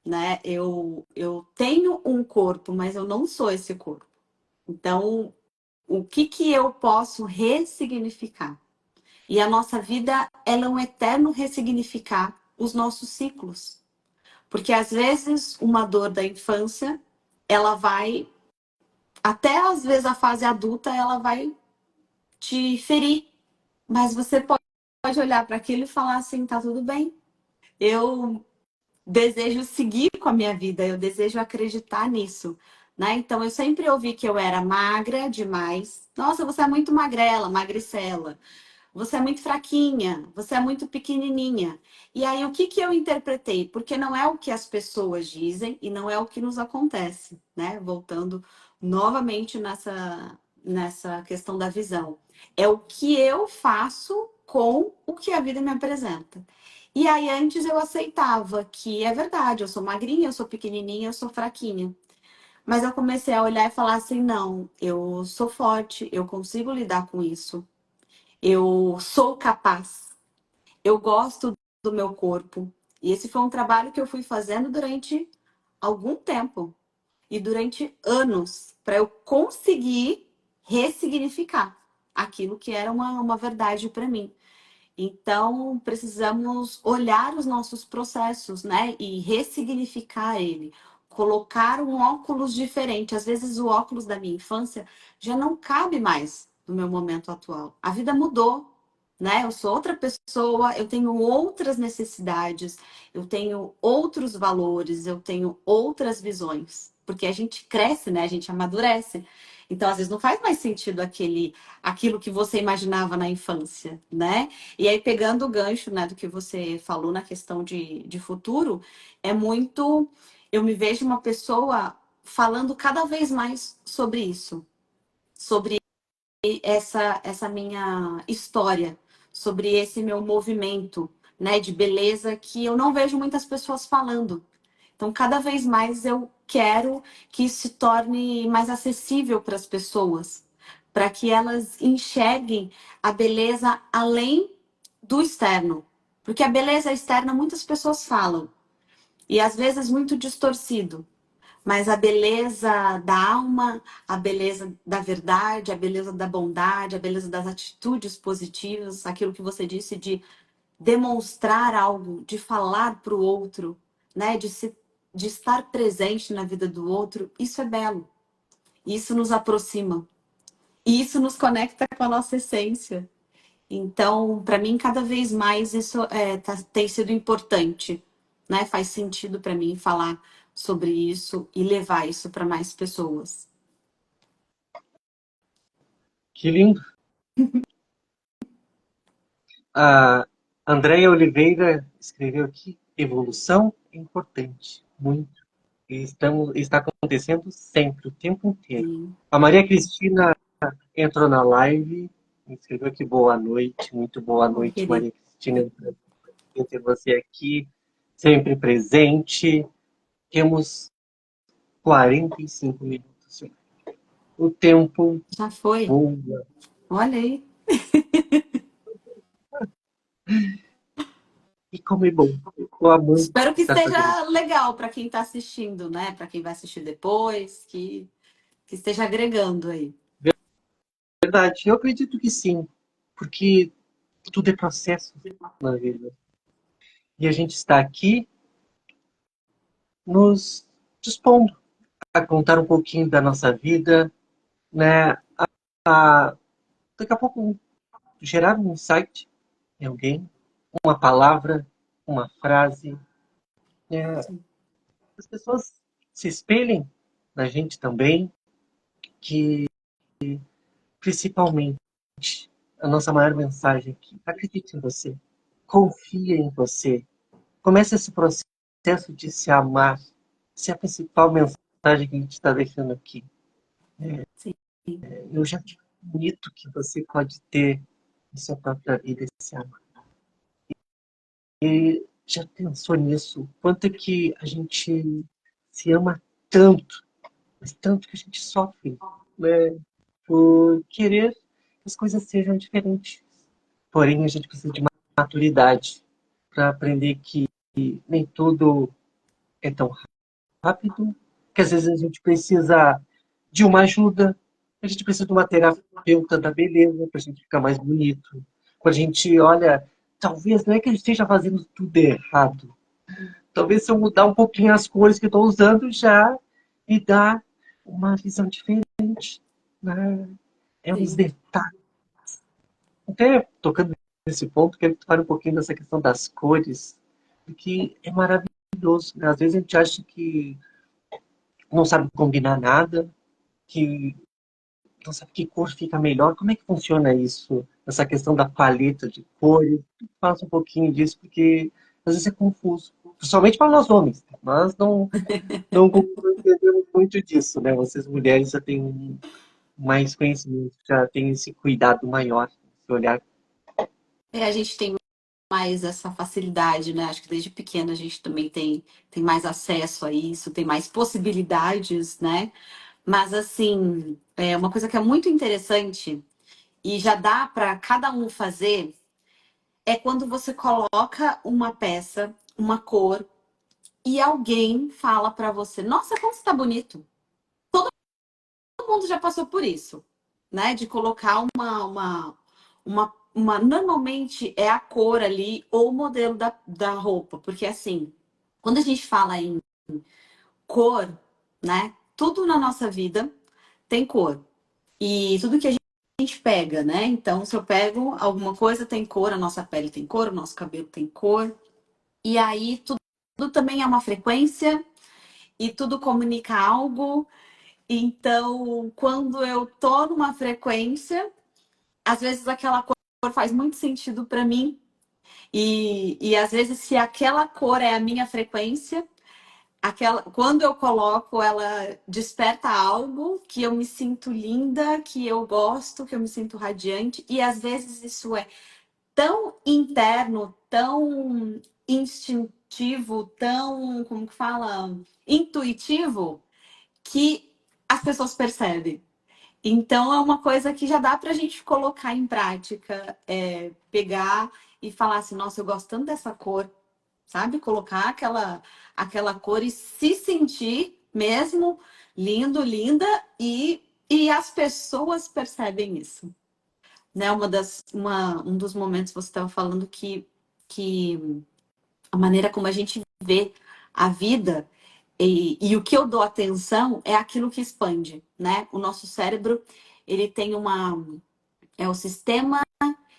né? Eu tenho um corpo, mas eu não sou esse corpo. Então, o que que eu posso ressignificar? E a nossa vida, ela é um eterno ressignificar os nossos ciclos. Porque às vezes uma dor da infância, ela vai, até às vezes a fase adulta, ela vai te ferir. Mas você pode olhar para aquilo e falar assim, tá tudo bem. Eu desejo seguir com a minha vida, eu desejo acreditar nisso, né? Então eu sempre ouvi que eu era magra demais. Nossa, você é muito magrela, magricela. Você é muito fraquinha, você é muito pequenininha. E aí, o que que eu interpretei? Porque não é o que as pessoas dizem e não é o que nos acontece, né? Voltando novamente nessa questão da visão. É o que eu faço com o que a vida me apresenta. E aí, antes eu aceitava que é verdade, eu sou magrinha, eu sou pequenininha, eu sou fraquinha. Mas eu comecei a olhar e falar assim: não, eu sou forte, eu consigo lidar com isso. Eu sou capaz, eu gosto do meu corpo. E esse foi um trabalho que eu fui fazendo durante algum tempo e durante anos para eu conseguir ressignificar aquilo que era uma verdade para mim. Então, precisamos olhar os nossos processos, né? E ressignificar ele. Colocar um óculos diferente. Às vezes, o óculos da minha infância já não cabe mais no meu momento atual. A vida mudou, né? Eu sou outra pessoa, eu tenho outras necessidades, eu tenho outros valores, eu tenho outras visões. Porque a gente cresce, né? A gente amadurece. Então, às vezes, não faz mais sentido aquilo que você imaginava na infância, né? E aí, pegando o gancho, né, do que você falou na questão de futuro, é muito. Eu me vejo uma pessoa falando cada vez mais sobre isso, sobre essa minha história, sobre esse meu movimento, né, de beleza que eu não vejo muitas pessoas falando. Então, cada vez mais eu quero que isso se torne mais acessível para as pessoas, para que elas enxerguem a beleza além do externo. Porque a beleza externa muitas pessoas falam, e às vezes muito distorcido. Mas a beleza da alma, a beleza da verdade, a beleza da bondade, a beleza das atitudes positivas, aquilo que você disse de demonstrar algo, de falar para o outro, né? De estar presente na vida do outro, isso é belo. Isso nos aproxima. E isso nos conecta com a nossa essência. Então, para mim, cada vez mais isso tem sido importante, né? Faz sentido para mim falar sobre isso e levar isso para mais pessoas. Que lindo. A Andréia Oliveira escreveu aqui: evolução é importante, muito. E está acontecendo sempre, o tempo inteiro. Sim. A Maria Cristina entrou na live, escreveu aqui boa noite, muito boa Oh, noite, querido. Maria Cristina. Ter você aqui, sempre presente. Temos 45 minutos. O tempo Já foi. voa. Olha aí. E como é bom. Estou amando Espero que estar fazendo isso. esteja legal para quem está assistindo, né? Para quem vai assistir depois, que que esteja agregando aí. Verdade, eu acredito que sim, porque tudo é processo na vida. E a gente está aqui nos dispondo a contar um pouquinho da nossa vida, né? A, daqui a pouco gerar um insight em alguém, uma palavra, uma frase, né? Sim. As pessoas se espelhem na gente também, que principalmente a nossa maior mensagem aqui, acredite em você, confie em você, comece esse processo de se amar, essa é a principal mensagem que a gente está deixando aqui. Sim. Eu já acredito que você pode ter em sua própria vida esse amor. E já pensou nisso? Quanto é que a gente se ama tanto, mas tanto que a gente sofre, né? Por querer que as coisas sejam diferentes. Porém, a gente precisa de maturidade para aprender que nem tudo é tão rápido, que às vezes a gente precisa de uma ajuda, a gente precisa de uma terapeuta da beleza para a gente ficar mais bonito. Quando a gente olha, talvez não é que a gente esteja fazendo tudo errado. Talvez se eu mudar um pouquinho as cores que eu estou usando já me dá uma visão diferente. Né? É uns Sim. detalhes. Até tocando nesse ponto, quero falar um pouquinho dessa questão das cores, porque é maravilhoso. Né? Às vezes a gente acha que não sabe combinar nada, que não sabe que cor fica melhor. Como é que funciona isso? Essa questão da paleta de cores. Fala um pouquinho disso, porque às vezes é confuso. Principalmente para nós homens. Nós não entendemos muito disso, né? Vocês mulheres já têm mais conhecimento, já têm esse cuidado maior, esse olhar. A gente tem mais essa facilidade, né? Acho que desde pequena a gente também tem mais acesso a isso, tem mais possibilidades, né? Mas assim, uma coisa que é muito interessante e já dá para cada um fazer é quando você coloca uma peça, uma cor e alguém fala para você: "Nossa, como está bonito". Todo mundo já passou por isso, né? De colocar normalmente é a cor ali ou o modelo da roupa, porque assim, quando a gente fala em cor, né? Tudo na nossa vida tem cor. E tudo que a gente pega, né? Então, se eu pego alguma coisa, tem cor, a nossa pele tem cor, o nosso cabelo tem cor. E aí, tudo também é uma frequência e tudo comunica algo. Então, quando eu tô numa frequência, às vezes aquela cor faz muito sentido para mim. E às vezes, se aquela cor é a minha frequência, quando eu coloco, ela desperta algo que eu me sinto linda, que eu gosto, que eu me sinto radiante. E às vezes isso é tão interno, tão instintivo, tão, como que fala, intuitivo, que as pessoas percebem. Então é uma coisa que já dá para a gente colocar em prática, pegar e falar assim, nossa, eu gosto tanto dessa cor, sabe? Colocar aquela cor e se sentir mesmo lindo, linda, e as pessoas percebem isso. Né? Um dos momentos você estava falando que a maneira como a gente vê a vida e o que eu dou atenção é aquilo que expande, né? O nosso cérebro, ele tem é o sistema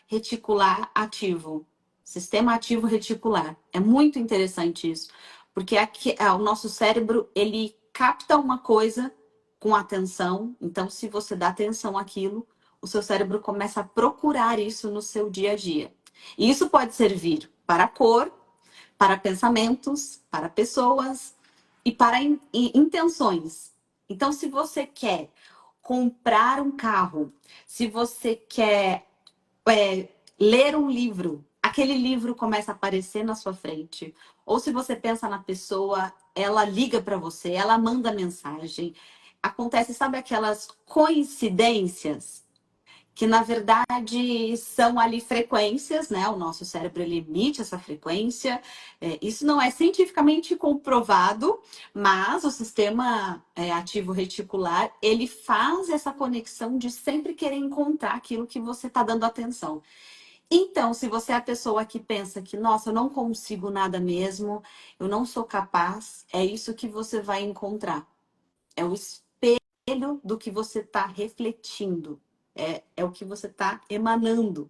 reticular ativo. Sistema ativo reticular. É muito interessante isso, porque o nosso cérebro, ele capta uma coisa com atenção. Então, se você dá atenção àquilo, o seu cérebro começa a procurar isso no seu dia a dia. E isso pode servir para a cor, para pensamentos, para pessoas e para intenções. Então, se você quer comprar um carro, se você quer ler um livro, aquele livro começa a aparecer na sua frente. Ou se você pensa na pessoa, ela liga para você, ela manda mensagem. Acontece, sabe aquelas coincidências que na verdade são ali frequências, né? O nosso cérebro ele emite essa frequência. Isso não é cientificamente comprovado, mas o sistema ativo reticular ele faz essa conexão de sempre querer encontrar aquilo que você está dando atenção. Então, se você é a pessoa que pensa que, nossa, eu não consigo nada mesmo, eu não sou capaz, é isso que você vai encontrar. É o espelho do que você está refletindo. É o que você está emanando.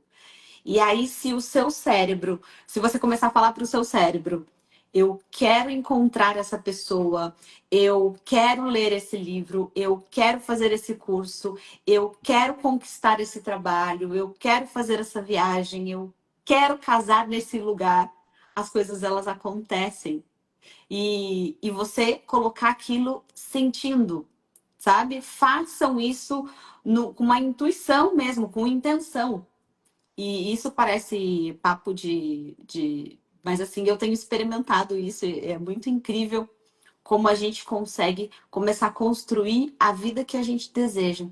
E aí, se o seu cérebro, se você começar a falar para o seu cérebro, eu quero encontrar essa pessoa, eu quero ler esse livro, eu quero fazer esse curso, eu quero conquistar esse trabalho, eu quero fazer essa viagem, eu quero casar nesse lugar, as coisas elas acontecem. E você colocar aquilo sentindo, sabe? Façam isso com uma intuição mesmo, com intenção. E isso parece papo de. Mas assim, eu tenho experimentado isso, é muito incrível como a gente consegue começar a construir a vida que a gente deseja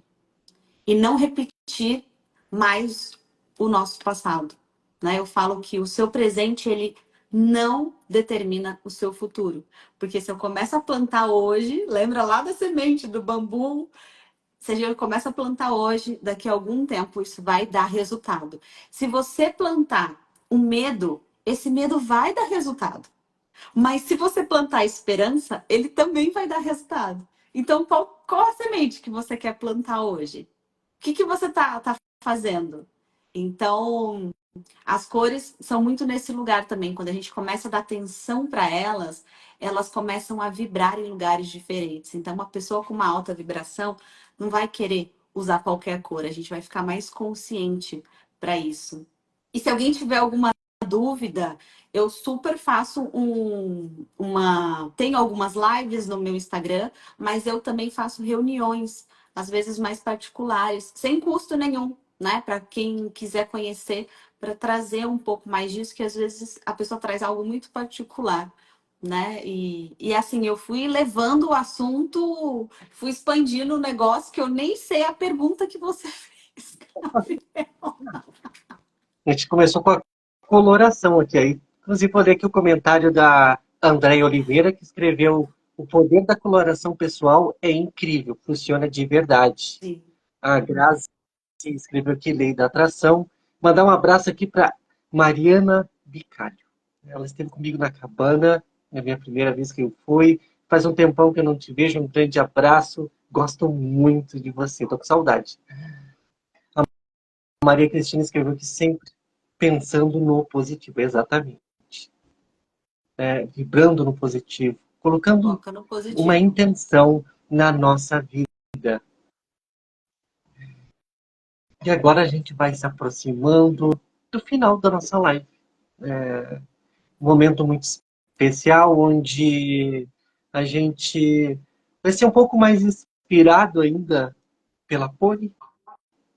e não repetir mais o nosso passado, né? Eu falo que o seu presente ele não determina o seu futuro, porque se eu começo a plantar hoje, lembra lá da semente do bambu? Se a gente começa a plantar hoje, daqui a algum tempo isso vai dar resultado. Se você plantar o medo, esse medo vai dar resultado. Mas se você plantar esperança, ele também vai dar resultado. Então, qual a semente que você quer plantar hoje? O que você tá fazendo? Então, as cores são muito nesse lugar também. Quando a gente começa a dar atenção para elas, elas começam a vibrar em lugares diferentes. Então, uma pessoa com uma alta vibração não vai querer usar qualquer cor. A gente vai ficar mais consciente para isso. E se alguém tiver alguma dúvida, eu super faço tenho algumas lives no meu Instagram, mas eu também faço reuniões, às vezes mais particulares, sem custo nenhum, né? Para quem quiser conhecer, para trazer um pouco mais disso, que às vezes a pessoa traz algo muito particular, né? E assim, eu fui levando o assunto, fui expandindo o negócio que eu nem sei a pergunta que você fez. A gente começou com a coloração aqui. Aí, inclusive, vou ler aqui o comentário da Andréia Oliveira, que escreveu: o poder da coloração pessoal é incrível, funciona de verdade. Sim. A Grazi escreveu aqui Lei da Atração. Mandar um abraço aqui para Mariana Bicalho. Ela esteve comigo na cabana, na minha primeira vez que eu fui. Faz um tempão que eu não te vejo. Um grande abraço. Gosto muito de você. Estou com saudade. A Maria Cristina escreveu que sempre pensando no positivo, exatamente. Vibrando no positivo, colocando Foca no uma positivo. intenção na nossa vida. E agora a gente vai se aproximando do final da nossa live. Um momento muito especial, onde a gente vai ser um pouco mais inspirado ainda pela Poli,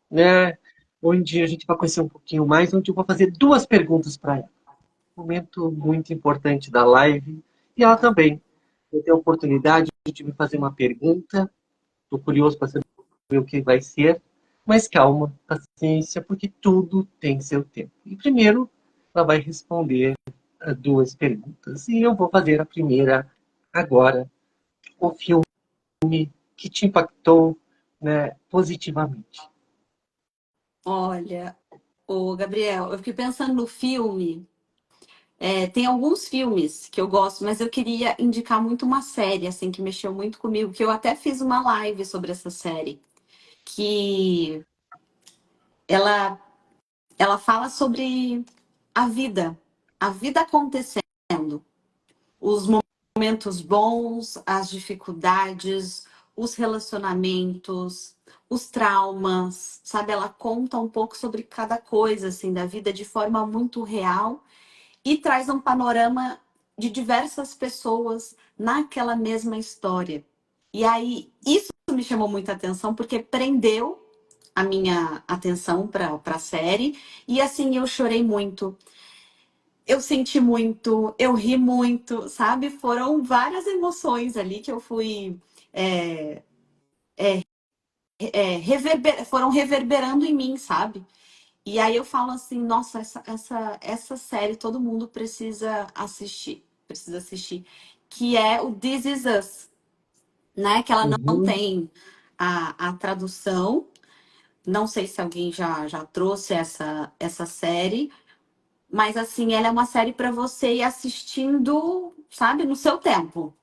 né? Onde a gente vai conhecer um pouquinho mais, onde eu vou fazer duas perguntas para ela. Momento muito importante da live. E ela também vai ter a oportunidade de me fazer uma pergunta. Estou curioso para saber o que vai ser. Mas calma, paciência, porque tudo tem seu tempo. E primeiro, ela vai responder a duas perguntas. E eu vou fazer a primeira agora. O filme que te impactou, né, positivamente. Olha, ô Gabriel, eu fiquei pensando no filme. Tem alguns filmes que eu gosto, mas eu queria indicar muito uma série, assim, que mexeu muito comigo, que eu até fiz uma live sobre essa série, que ela, ela fala sobre a vida acontecendo, os momentos bons, as dificuldades, os relacionamentos, os traumas, sabe? Ela conta um pouco sobre cada coisa, assim, da vida de forma muito real e traz um panorama de diversas pessoas naquela mesma história. E aí, isso me chamou muita atenção, porque prendeu a minha atenção para a série. E assim, eu chorei muito, eu senti muito, eu ri muito, sabe? Foram várias emoções ali que eu fui foram reverberando em mim, sabe? E aí eu falo assim, nossa, essa série todo mundo precisa assistir, que é o This Is Us, né? Que ela não Uhum. tem a tradução. Não sei se alguém já trouxe essa série, mas assim, ela é uma série para você ir assistindo, sabe, no seu tempo.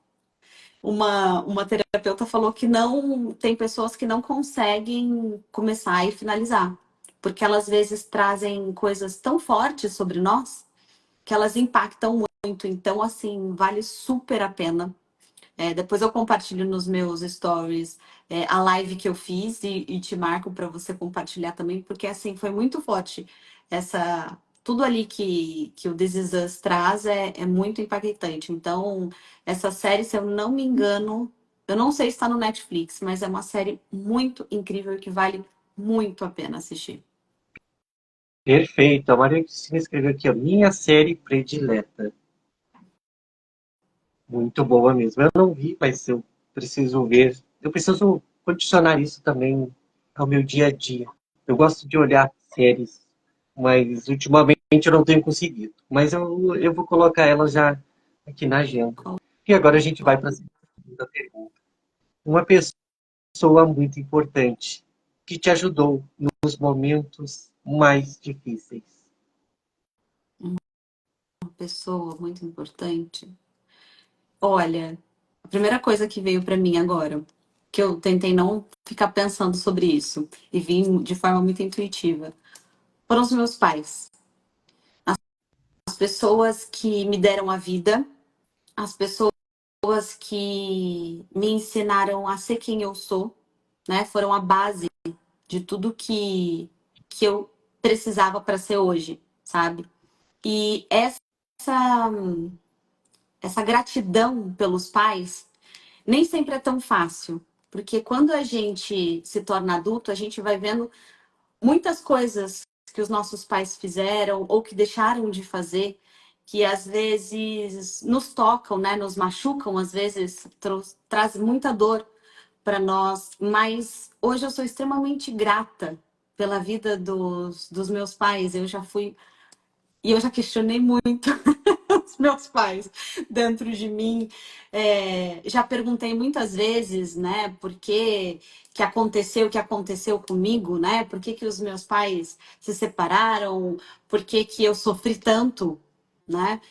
Uma terapeuta falou que não tem pessoas que não conseguem começar e finalizar, porque elas às vezes trazem coisas tão fortes sobre nós que elas impactam muito. Então, assim, vale super a pena. Depois eu compartilho nos meus stories a live que eu fiz e te marco para você compartilhar também, porque assim foi muito forte. Tudo ali que o This Is Us traz é muito impactante. Então, essa série, se eu não me engano, eu não sei se está no Netflix, mas é uma série muito incrível e que vale muito a pena assistir. Perfeito. A Maria Cristina escreveu aqui, a minha série predileta. Muito boa mesmo. Eu não vi, mas eu preciso ver. Eu preciso condicionar isso também ao meu dia a dia. Eu gosto de olhar séries, mas ultimamente eu não tenho conseguido. Mas eu vou colocar ela já aqui na agenda. E agora a gente vai para a segunda pergunta. Uma pessoa muito importante que te ajudou nos momentos mais difíceis. Uma pessoa muito importante. Olha, a primeira coisa que veio para mim agora, que eu tentei não ficar pensando sobre isso e vim de forma muito intuitiva, foram os meus pais. As pessoas que me deram a vida, as pessoas que me ensinaram a ser quem eu sou, né? Foram a base de tudo que eu precisava para ser hoje, sabe? E essa gratidão pelos pais nem sempre é tão fácil, porque quando a gente se torna adulto, a gente vai vendo muitas coisas que os nossos pais fizeram ou que deixaram de fazer, que às vezes nos tocam, né, nos machucam, às vezes traz muita dor para nós, mas hoje eu sou extremamente grata pela vida dos meus pais. Eu já questionei muito os meus pais dentro de mim. Já perguntei muitas vezes, né, por que aconteceu o que aconteceu comigo, né? Por que os meus pais se separaram? Por que eu sofri tanto, né?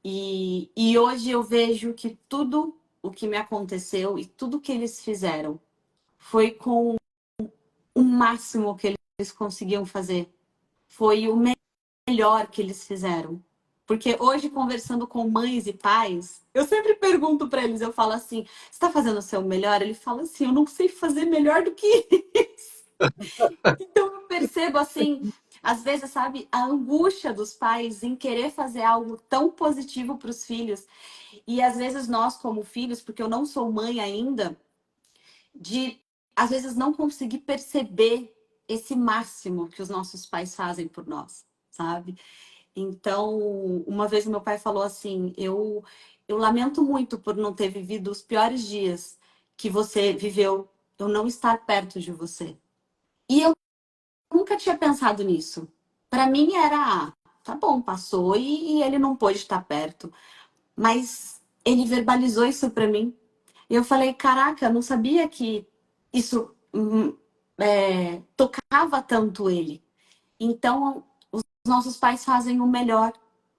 E hoje eu vejo que tudo o que me aconteceu e tudo que eles fizeram foi com o máximo que eles conseguiam fazer. Foi o melhor que eles fizeram. Porque hoje, conversando com mães e pais, eu sempre pergunto para eles, eu falo assim, você está fazendo o seu melhor? Ele fala assim, eu não sei fazer melhor do que isso. Então eu percebo assim, às vezes, sabe, a angústia dos pais em querer fazer algo tão positivo para os filhos. E às vezes nós, como filhos, porque eu não sou mãe ainda, de às vezes não conseguir perceber esse máximo que os nossos pais fazem por nós, sabe? Então, uma vez meu pai falou assim: eu lamento muito por não ter vivido os piores dias que você viveu, eu não estar perto de você. E eu nunca tinha pensado nisso. Para mim era, tá bom, passou e ele não pôde estar perto. Mas ele verbalizou isso para mim. E eu falei: caraca, eu não sabia que isso tocava tanto ele. Então, os nossos pais fazem o melhor.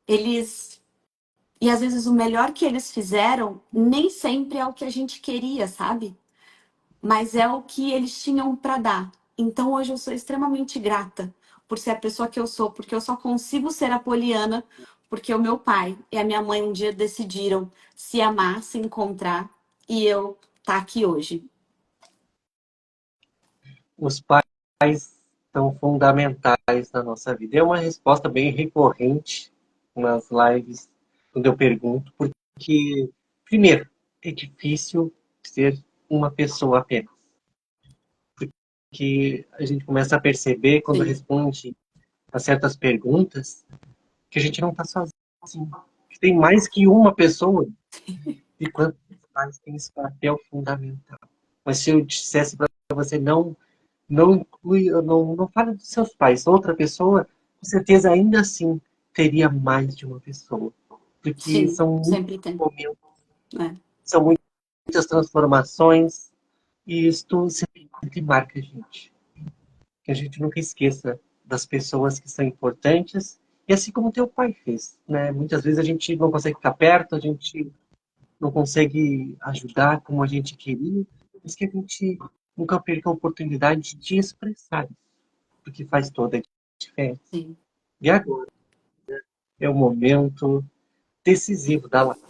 Eles E às vezes o melhor que eles fizeram nem sempre é o que a gente queria, sabe? Mas é o que eles tinham para dar. Então hoje eu sou extremamente grata por ser a pessoa que eu sou, porque eu só consigo ser a Poliana porque o meu pai e a minha mãe um dia decidiram se amar, se encontrar e eu tá aqui hoje. Os pais são fundamentais na nossa vida. É uma resposta bem recorrente nas lives, quando eu pergunto, porque, primeiro, é difícil ser uma pessoa apenas. Que a gente começa a perceber, quando Sim. responde a certas perguntas, que a gente não está sozinho. Que tem mais que uma pessoa, e quantos pais têm esse papel fundamental. Mas se eu dissesse para você não não inclui, não fala dos seus pais. Outra pessoa, com certeza, ainda assim, teria mais de uma pessoa. Porque Sim, são muitos sempre tem, momentos, né? são muitas transformações, e isto sempre marca a gente. Que a gente nunca esqueça das pessoas que são importantes, e assim como teu pai fez, né? Muitas vezes a gente não consegue ficar perto, a gente não consegue ajudar como a gente queria, mas que a gente nunca perca a oportunidade de expressar isso, porque faz toda a diferença. Sim. E agora é o momento decisivo da live.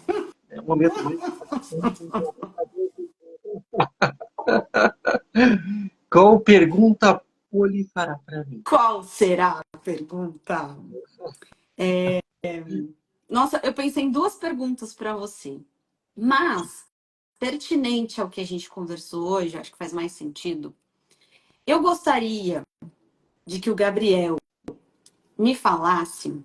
É o momento mais importante. Qual pergunta Poli fará para mim? Qual será a pergunta? Nossa, eu pensei em duas perguntas para você, mas pertinente ao que a gente conversou hoje, acho que faz mais sentido. Eu gostaria de que o Gabriel me falasse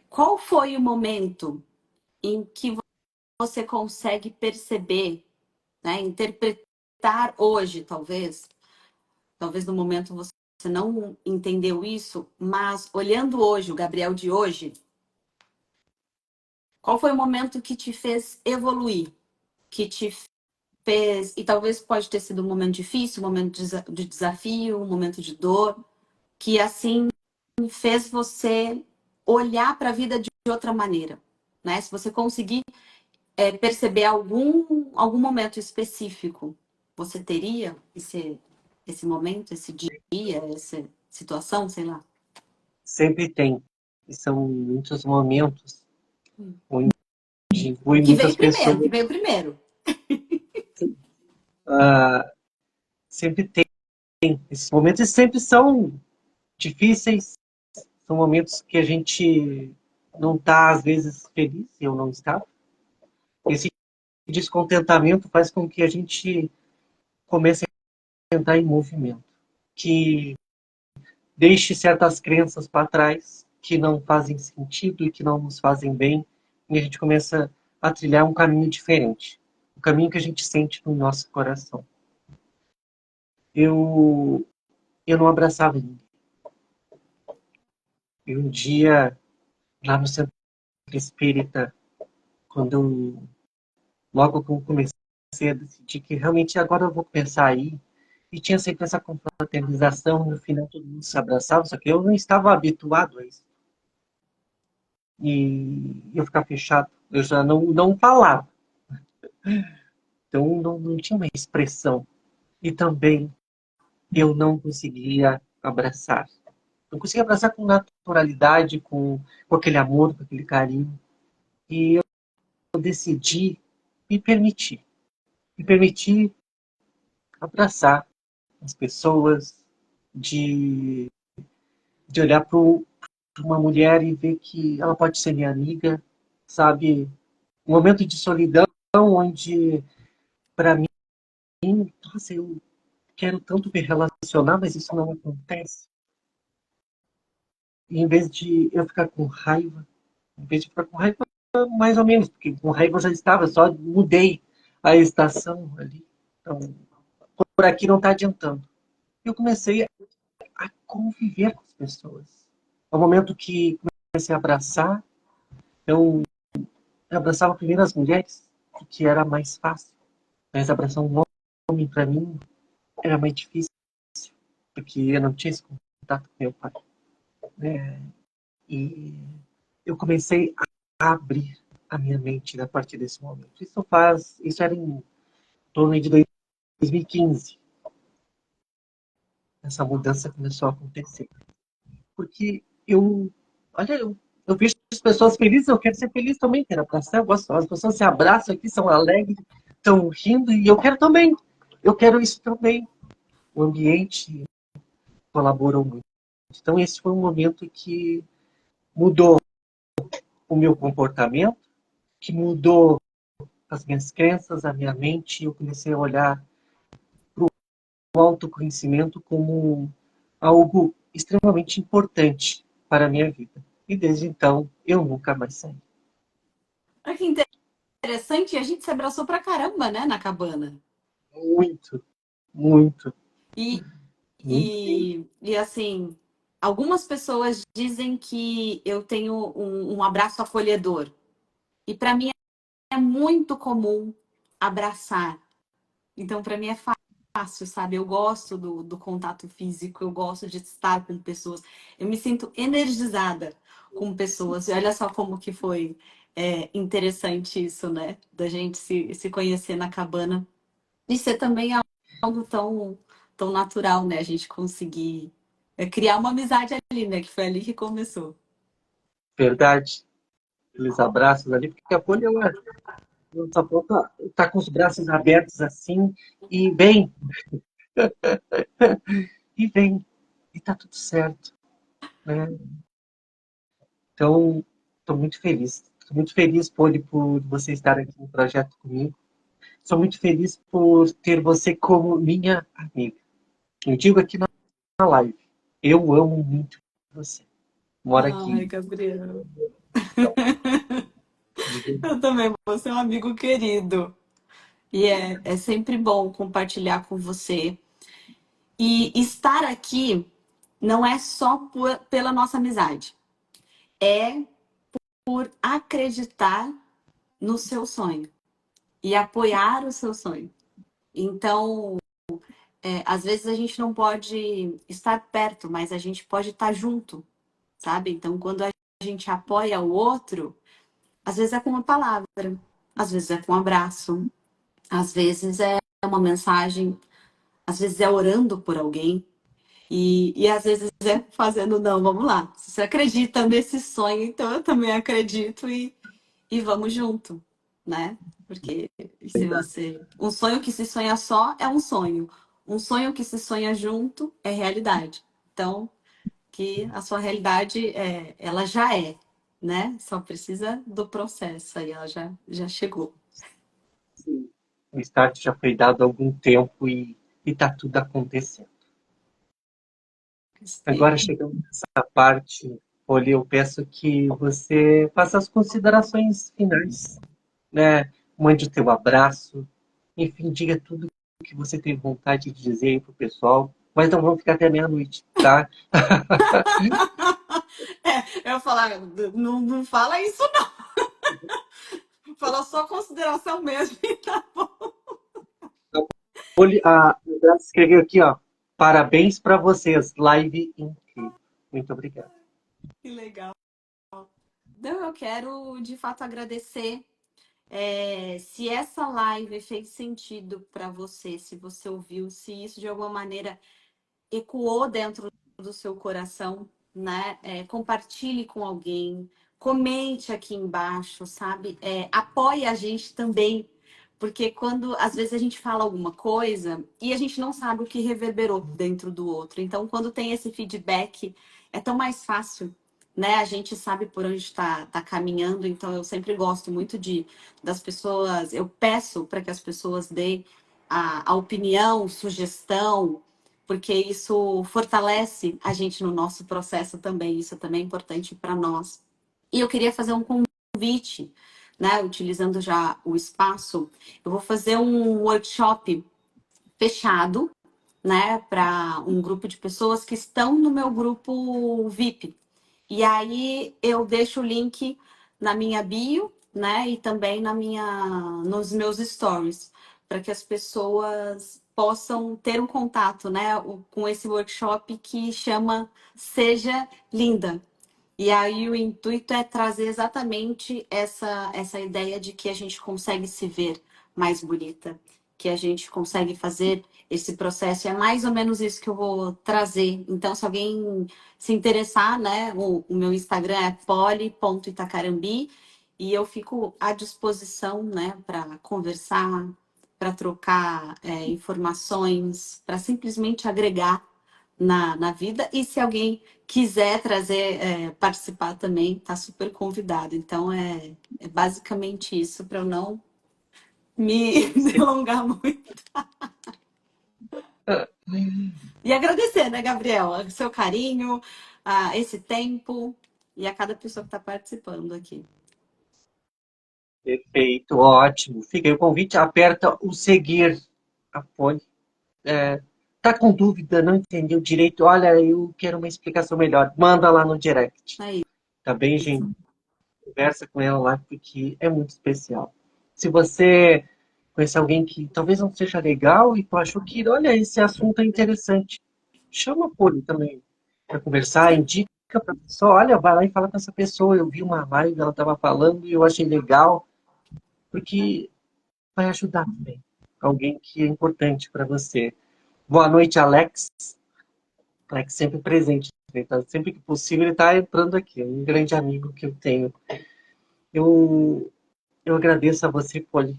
qual foi o momento em que você consegue perceber, né, interpretar hoje, talvez no momento você não entendeu isso, mas olhando hoje, o Gabriel de hoje, qual foi o momento que te fez evoluir, que te fez, e talvez pode ter sido um momento difícil, um momento de desafio, um momento de dor, que assim fez você olhar para a vida de outra maneira, né? Se você conseguir perceber algum momento específico, você teria esse momento, esse dia, essa situação, sei lá. Sempre tem. E são muitos momentos onde O fui que muitas veio primeiro, o que pessoas. veio primeiro. ah, Sempre tem esses momentos, e sempre são difíceis, são momentos que a gente não está, às vezes, feliz, eu não estava. Esse descontentamento faz com que a gente comece a entrar em movimento, que deixe certas crenças para trás, que não fazem sentido e que não nos fazem bem, e a gente começa a trilhar um caminho diferente, um caminho que a gente sente no nosso coração. Eu, eu não abraçava ninguém. E um dia, lá no centro espírita, quando logo que eu comecei a decidir que realmente agora eu vou começar a ir, e tinha sempre essa confraternização, no final todo mundo se abraçava, só que eu não estava habituado a isso. E eu ficava fechado, eu já não falava, então não tinha uma expressão. E também eu não conseguia abraçar. Não conseguia abraçar com naturalidade, com aquele amor, com aquele carinho. E eu decidi me permitir. Me permitir abraçar as pessoas, de, de olhar para uma mulher e ver que ela pode ser minha amiga, sabe? Um momento de solidão onde, para mim, nossa, eu quero tanto me relacionar, mas isso não acontece. E em vez de eu ficar com raiva, em vez de ficar com raiva, mais ou menos, porque com raiva eu já estava, só mudei a estação ali. Então, por aqui não está adiantando. Eu comecei a conviver com as pessoas. É o momento que comecei a abraçar. Eu abraçava primeiro as mulheres, porque era mais fácil. Mas abraçar um homem, para mim, era mais difícil, porque eu não tinha esse contato com meu pai. Né? E eu comecei a abrir a minha mente a partir desse momento. Isso era em torno de 2015. Essa mudança começou a acontecer. Porque olha, eu vejo as pessoas felizes, eu quero ser feliz também, quero abraçar, eu gosto, as pessoas se abraçam aqui, são alegres, estão rindo, e eu quero também. Eu quero isso também. O ambiente colaborou muito. Então, esse foi um momento que mudou o meu comportamento, que mudou as minhas crenças, a minha mente, e eu comecei a olhar o autoconhecimento como algo extremamente importante para a minha vida. E desde então, eu nunca mais saí. Olha que interessante, a gente se abraçou pra caramba, né, na cabana. Muito, muito, E, muito. e assim, algumas pessoas dizem que eu tenho um abraço acolhedor. E para mim é muito comum abraçar. Então, para mim é fácil, sabe? Eu gosto do contato físico, eu gosto de estar com pessoas. Eu me sinto energizada com pessoas. E olha só como que foi interessante isso, né? Da gente se conhecer na cabana. E ser também algo tão natural, né? A gente conseguir criar uma amizade ali, né? Que foi ali que começou. Verdade. Aqueles abraços ali, porque a folha, ela só falta tá com os braços abertos assim, e vem, e vem, e tá tudo certo, né? Então, estou muito feliz. Estou muito feliz, Poli, por você estar aqui no projeto comigo. Sou muito feliz por ter você como minha amiga. Eu digo aqui na live, eu amo muito você. Mora Ai, aqui. Gabriel. Eu também vou ser um amigo querido. E é sempre bom compartilhar com você. E estar aqui não é só pela nossa amizade, é por acreditar no seu sonho e apoiar o seu sonho. Então, às vezes a gente não pode estar perto, mas a gente pode estar junto, sabe? Então, quando a gente apoia o outro, às vezes é com uma palavra, às vezes é com um abraço, às vezes é uma mensagem, às vezes é orando por alguém. E às vezes é fazendo, não, vamos lá. Se você acredita nesse sonho, então eu também acredito e vamos junto, né? Porque se você. Um sonho que se sonha só é um sonho. Um sonho que se sonha junto é realidade. Então, que a sua realidade ela já é, né? Só precisa do processo, aí ela já chegou. Sim. O start já foi dado há algum tempo e está tudo acontecendo. Agora, Sim. chegando nessa parte, Poli, eu peço que você faça as considerações finais, né? Mande o teu abraço, enfim, diga tudo o que você tem vontade de dizer aí pro pessoal, mas não vamos ficar até meia-noite, tá? Eu ia falar, não, não fala isso, não. Fala só consideração mesmo. Tá bom. A Graça escreveu aqui, ó, parabéns para vocês, live incrível. Muito obrigado. Que legal. Então, eu quero de fato agradecer. Se essa live fez sentido para você, se você ouviu, se isso de alguma maneira ecoou dentro do seu coração, né? Compartilhe com alguém, comente aqui embaixo, sabe? Apoie a gente também, porque quando às vezes a gente fala alguma coisa e a gente não sabe o que reverberou dentro do outro. Então, quando tem esse feedback, é tão mais fácil. Né, a gente sabe por onde está caminhando, então eu sempre gosto muito das pessoas. Eu peço para que as pessoas deem a opinião, sugestão, porque isso fortalece a gente no nosso processo também. Isso também é importante para nós. E eu queria fazer um convite, né? Utilizando já o espaço, eu vou fazer um workshop fechado, né? Para um grupo de pessoas que estão no meu grupo VIP. E aí eu deixo o link na minha bio, né? E também nos meus stories, para que as pessoas possam ter um contato, né? Com esse workshop que chama Seja Linda. E aí o intuito é trazer exatamente essa ideia de que a gente consegue se ver mais bonita, que a gente consegue fazer esse processo. É mais ou menos isso que eu vou trazer. Então, se alguém se interessar, né, o meu Instagram é poli.itacarambi e eu fico à disposição, né, para conversar, para trocar informações, para simplesmente agregar na vida. E se alguém quiser trazer, participar também, está super convidado. Então, é basicamente isso, para eu não me delongar muito. E agradecer, né, Gabriel, o seu carinho, esse tempo e a cada pessoa que está participando aqui. Perfeito, ótimo. Fica aí o convite, aperta o seguir. Apoie. Tá com dúvida, não entendeu direito? Olha, eu quero uma explicação melhor. Manda lá no direct. Aí. Tá bem, gente? Conversa com ela lá, porque é muito especial. Se você conhecer alguém que talvez não seja legal e tu achou que, olha, esse assunto é interessante, chama a Poli também para conversar, Sim. indica para a pessoa, olha, vai lá e fala com essa pessoa, eu vi uma live, ela estava falando e eu achei legal, porque vai ajudar também alguém que é importante para você. Boa noite, Alex. Alex sempre presente, né? Sempre que possível ele está entrando aqui, é um grande amigo que eu tenho. Eu, eu agradeço a você, Poli,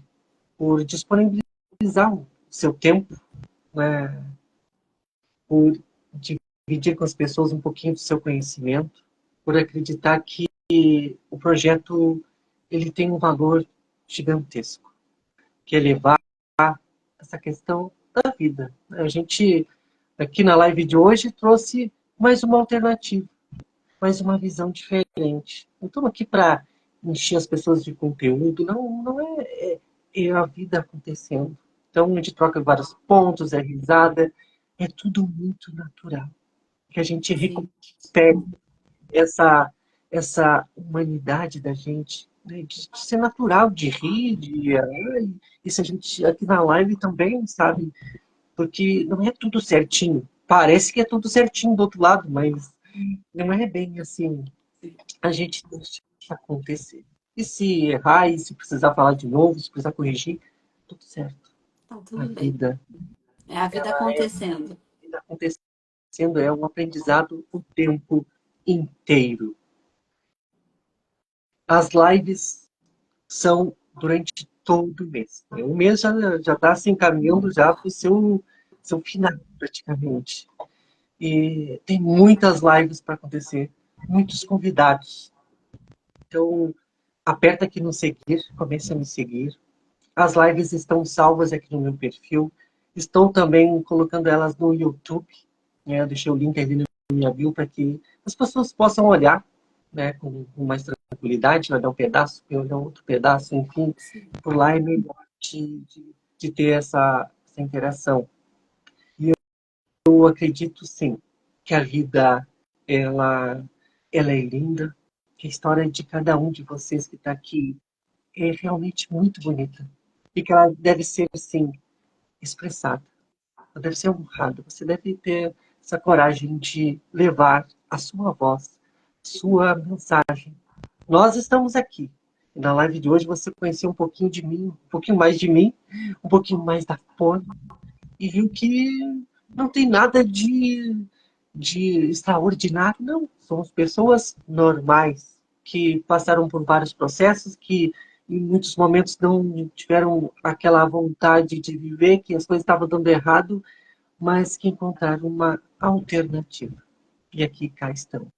por disponibilizar o seu tempo, né, por dividir com as pessoas um pouquinho do seu conhecimento, por acreditar que o projeto ele tem um valor gigantesco, que é levar essa questão da vida. A gente, aqui na live de hoje, trouxe mais uma alternativa, mais uma visão diferente. Não estamos aqui para encher as pessoas de conteúdo, não é a vida acontecendo. Então, a gente troca vários pontos, é risada, é tudo muito natural. Que a gente Sim. recupere essa humanidade da gente, né? De ser natural, de rir, isso a gente aqui na live também, sabe? Porque não é tudo certinho. Parece que é tudo certinho do outro lado, mas não é bem assim. A gente deixa acontecer. E se errar, e se precisar falar de novo, se precisar corrigir, tudo certo. Tá A tudo bem. vida, É a vida ela é acontecendo. acontecendo, é um aprendizado o tempo inteiro. As lives são durante todo o mês. O mês já está se encaminhando já para o seu final, praticamente. E tem muitas lives para acontecer, muitos convidados. Então, aperta aqui no seguir, comece a me seguir. As lives estão salvas aqui no meu perfil. Estou também colocando elas no YouTube. Né? Eu deixei o link ali na minha bio para que as pessoas possam olhar, né, com mais tranquilidade, vai dar um pedaço, eu dar outro pedaço, enfim. Sim. Por lá é melhor de ter essa interação. E eu acredito, sim, que a vida ela é linda, que a história de cada um de vocês que está aqui é realmente muito bonita. E que ela deve ser, sim, expressada. Ela deve ser honrada. Você deve ter essa coragem de levar a sua voz, sua mensagem. Nós estamos aqui. E na live de hoje você conheceu um pouquinho de mim, um pouquinho mais de mim, um pouquinho mais da Poli, e viu que não tem nada de extraordinário, não. Somos pessoas normais que passaram por vários processos, que em muitos momentos não tiveram aquela vontade de viver, que as coisas estavam dando errado, mas que encontraram uma alternativa. E aqui cá estamos,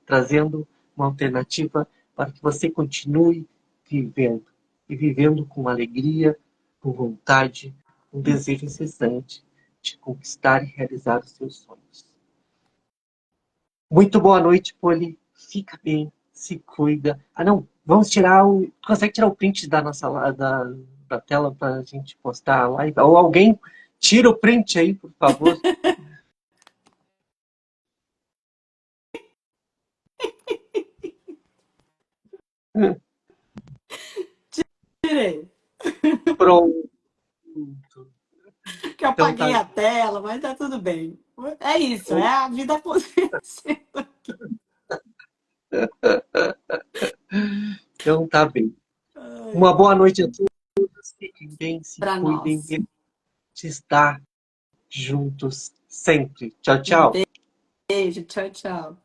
trazendo uma alternativa para que você continue vivendo. E vivendo com alegria, com vontade, com desejo incessante de conquistar e realizar os seus sonhos. Muito boa noite, Poli. Fica bem, se cuida. Ah, não, vamos tirar o. Consegue tirar o print da nossa da tela para a gente postar a live? Ou alguém tira o print aí, por favor. Tirei. Pronto. Que eu Então apaguei tá, a tela, mas tá tudo bem. É isso, é a vida acontecendo. então tá bem. Ai, Uma boa noite a todos. Fiquem bem, se pra cuidem. nós. E de estar juntos sempre. Tchau, Um tchau. beijo, tchau, tchau.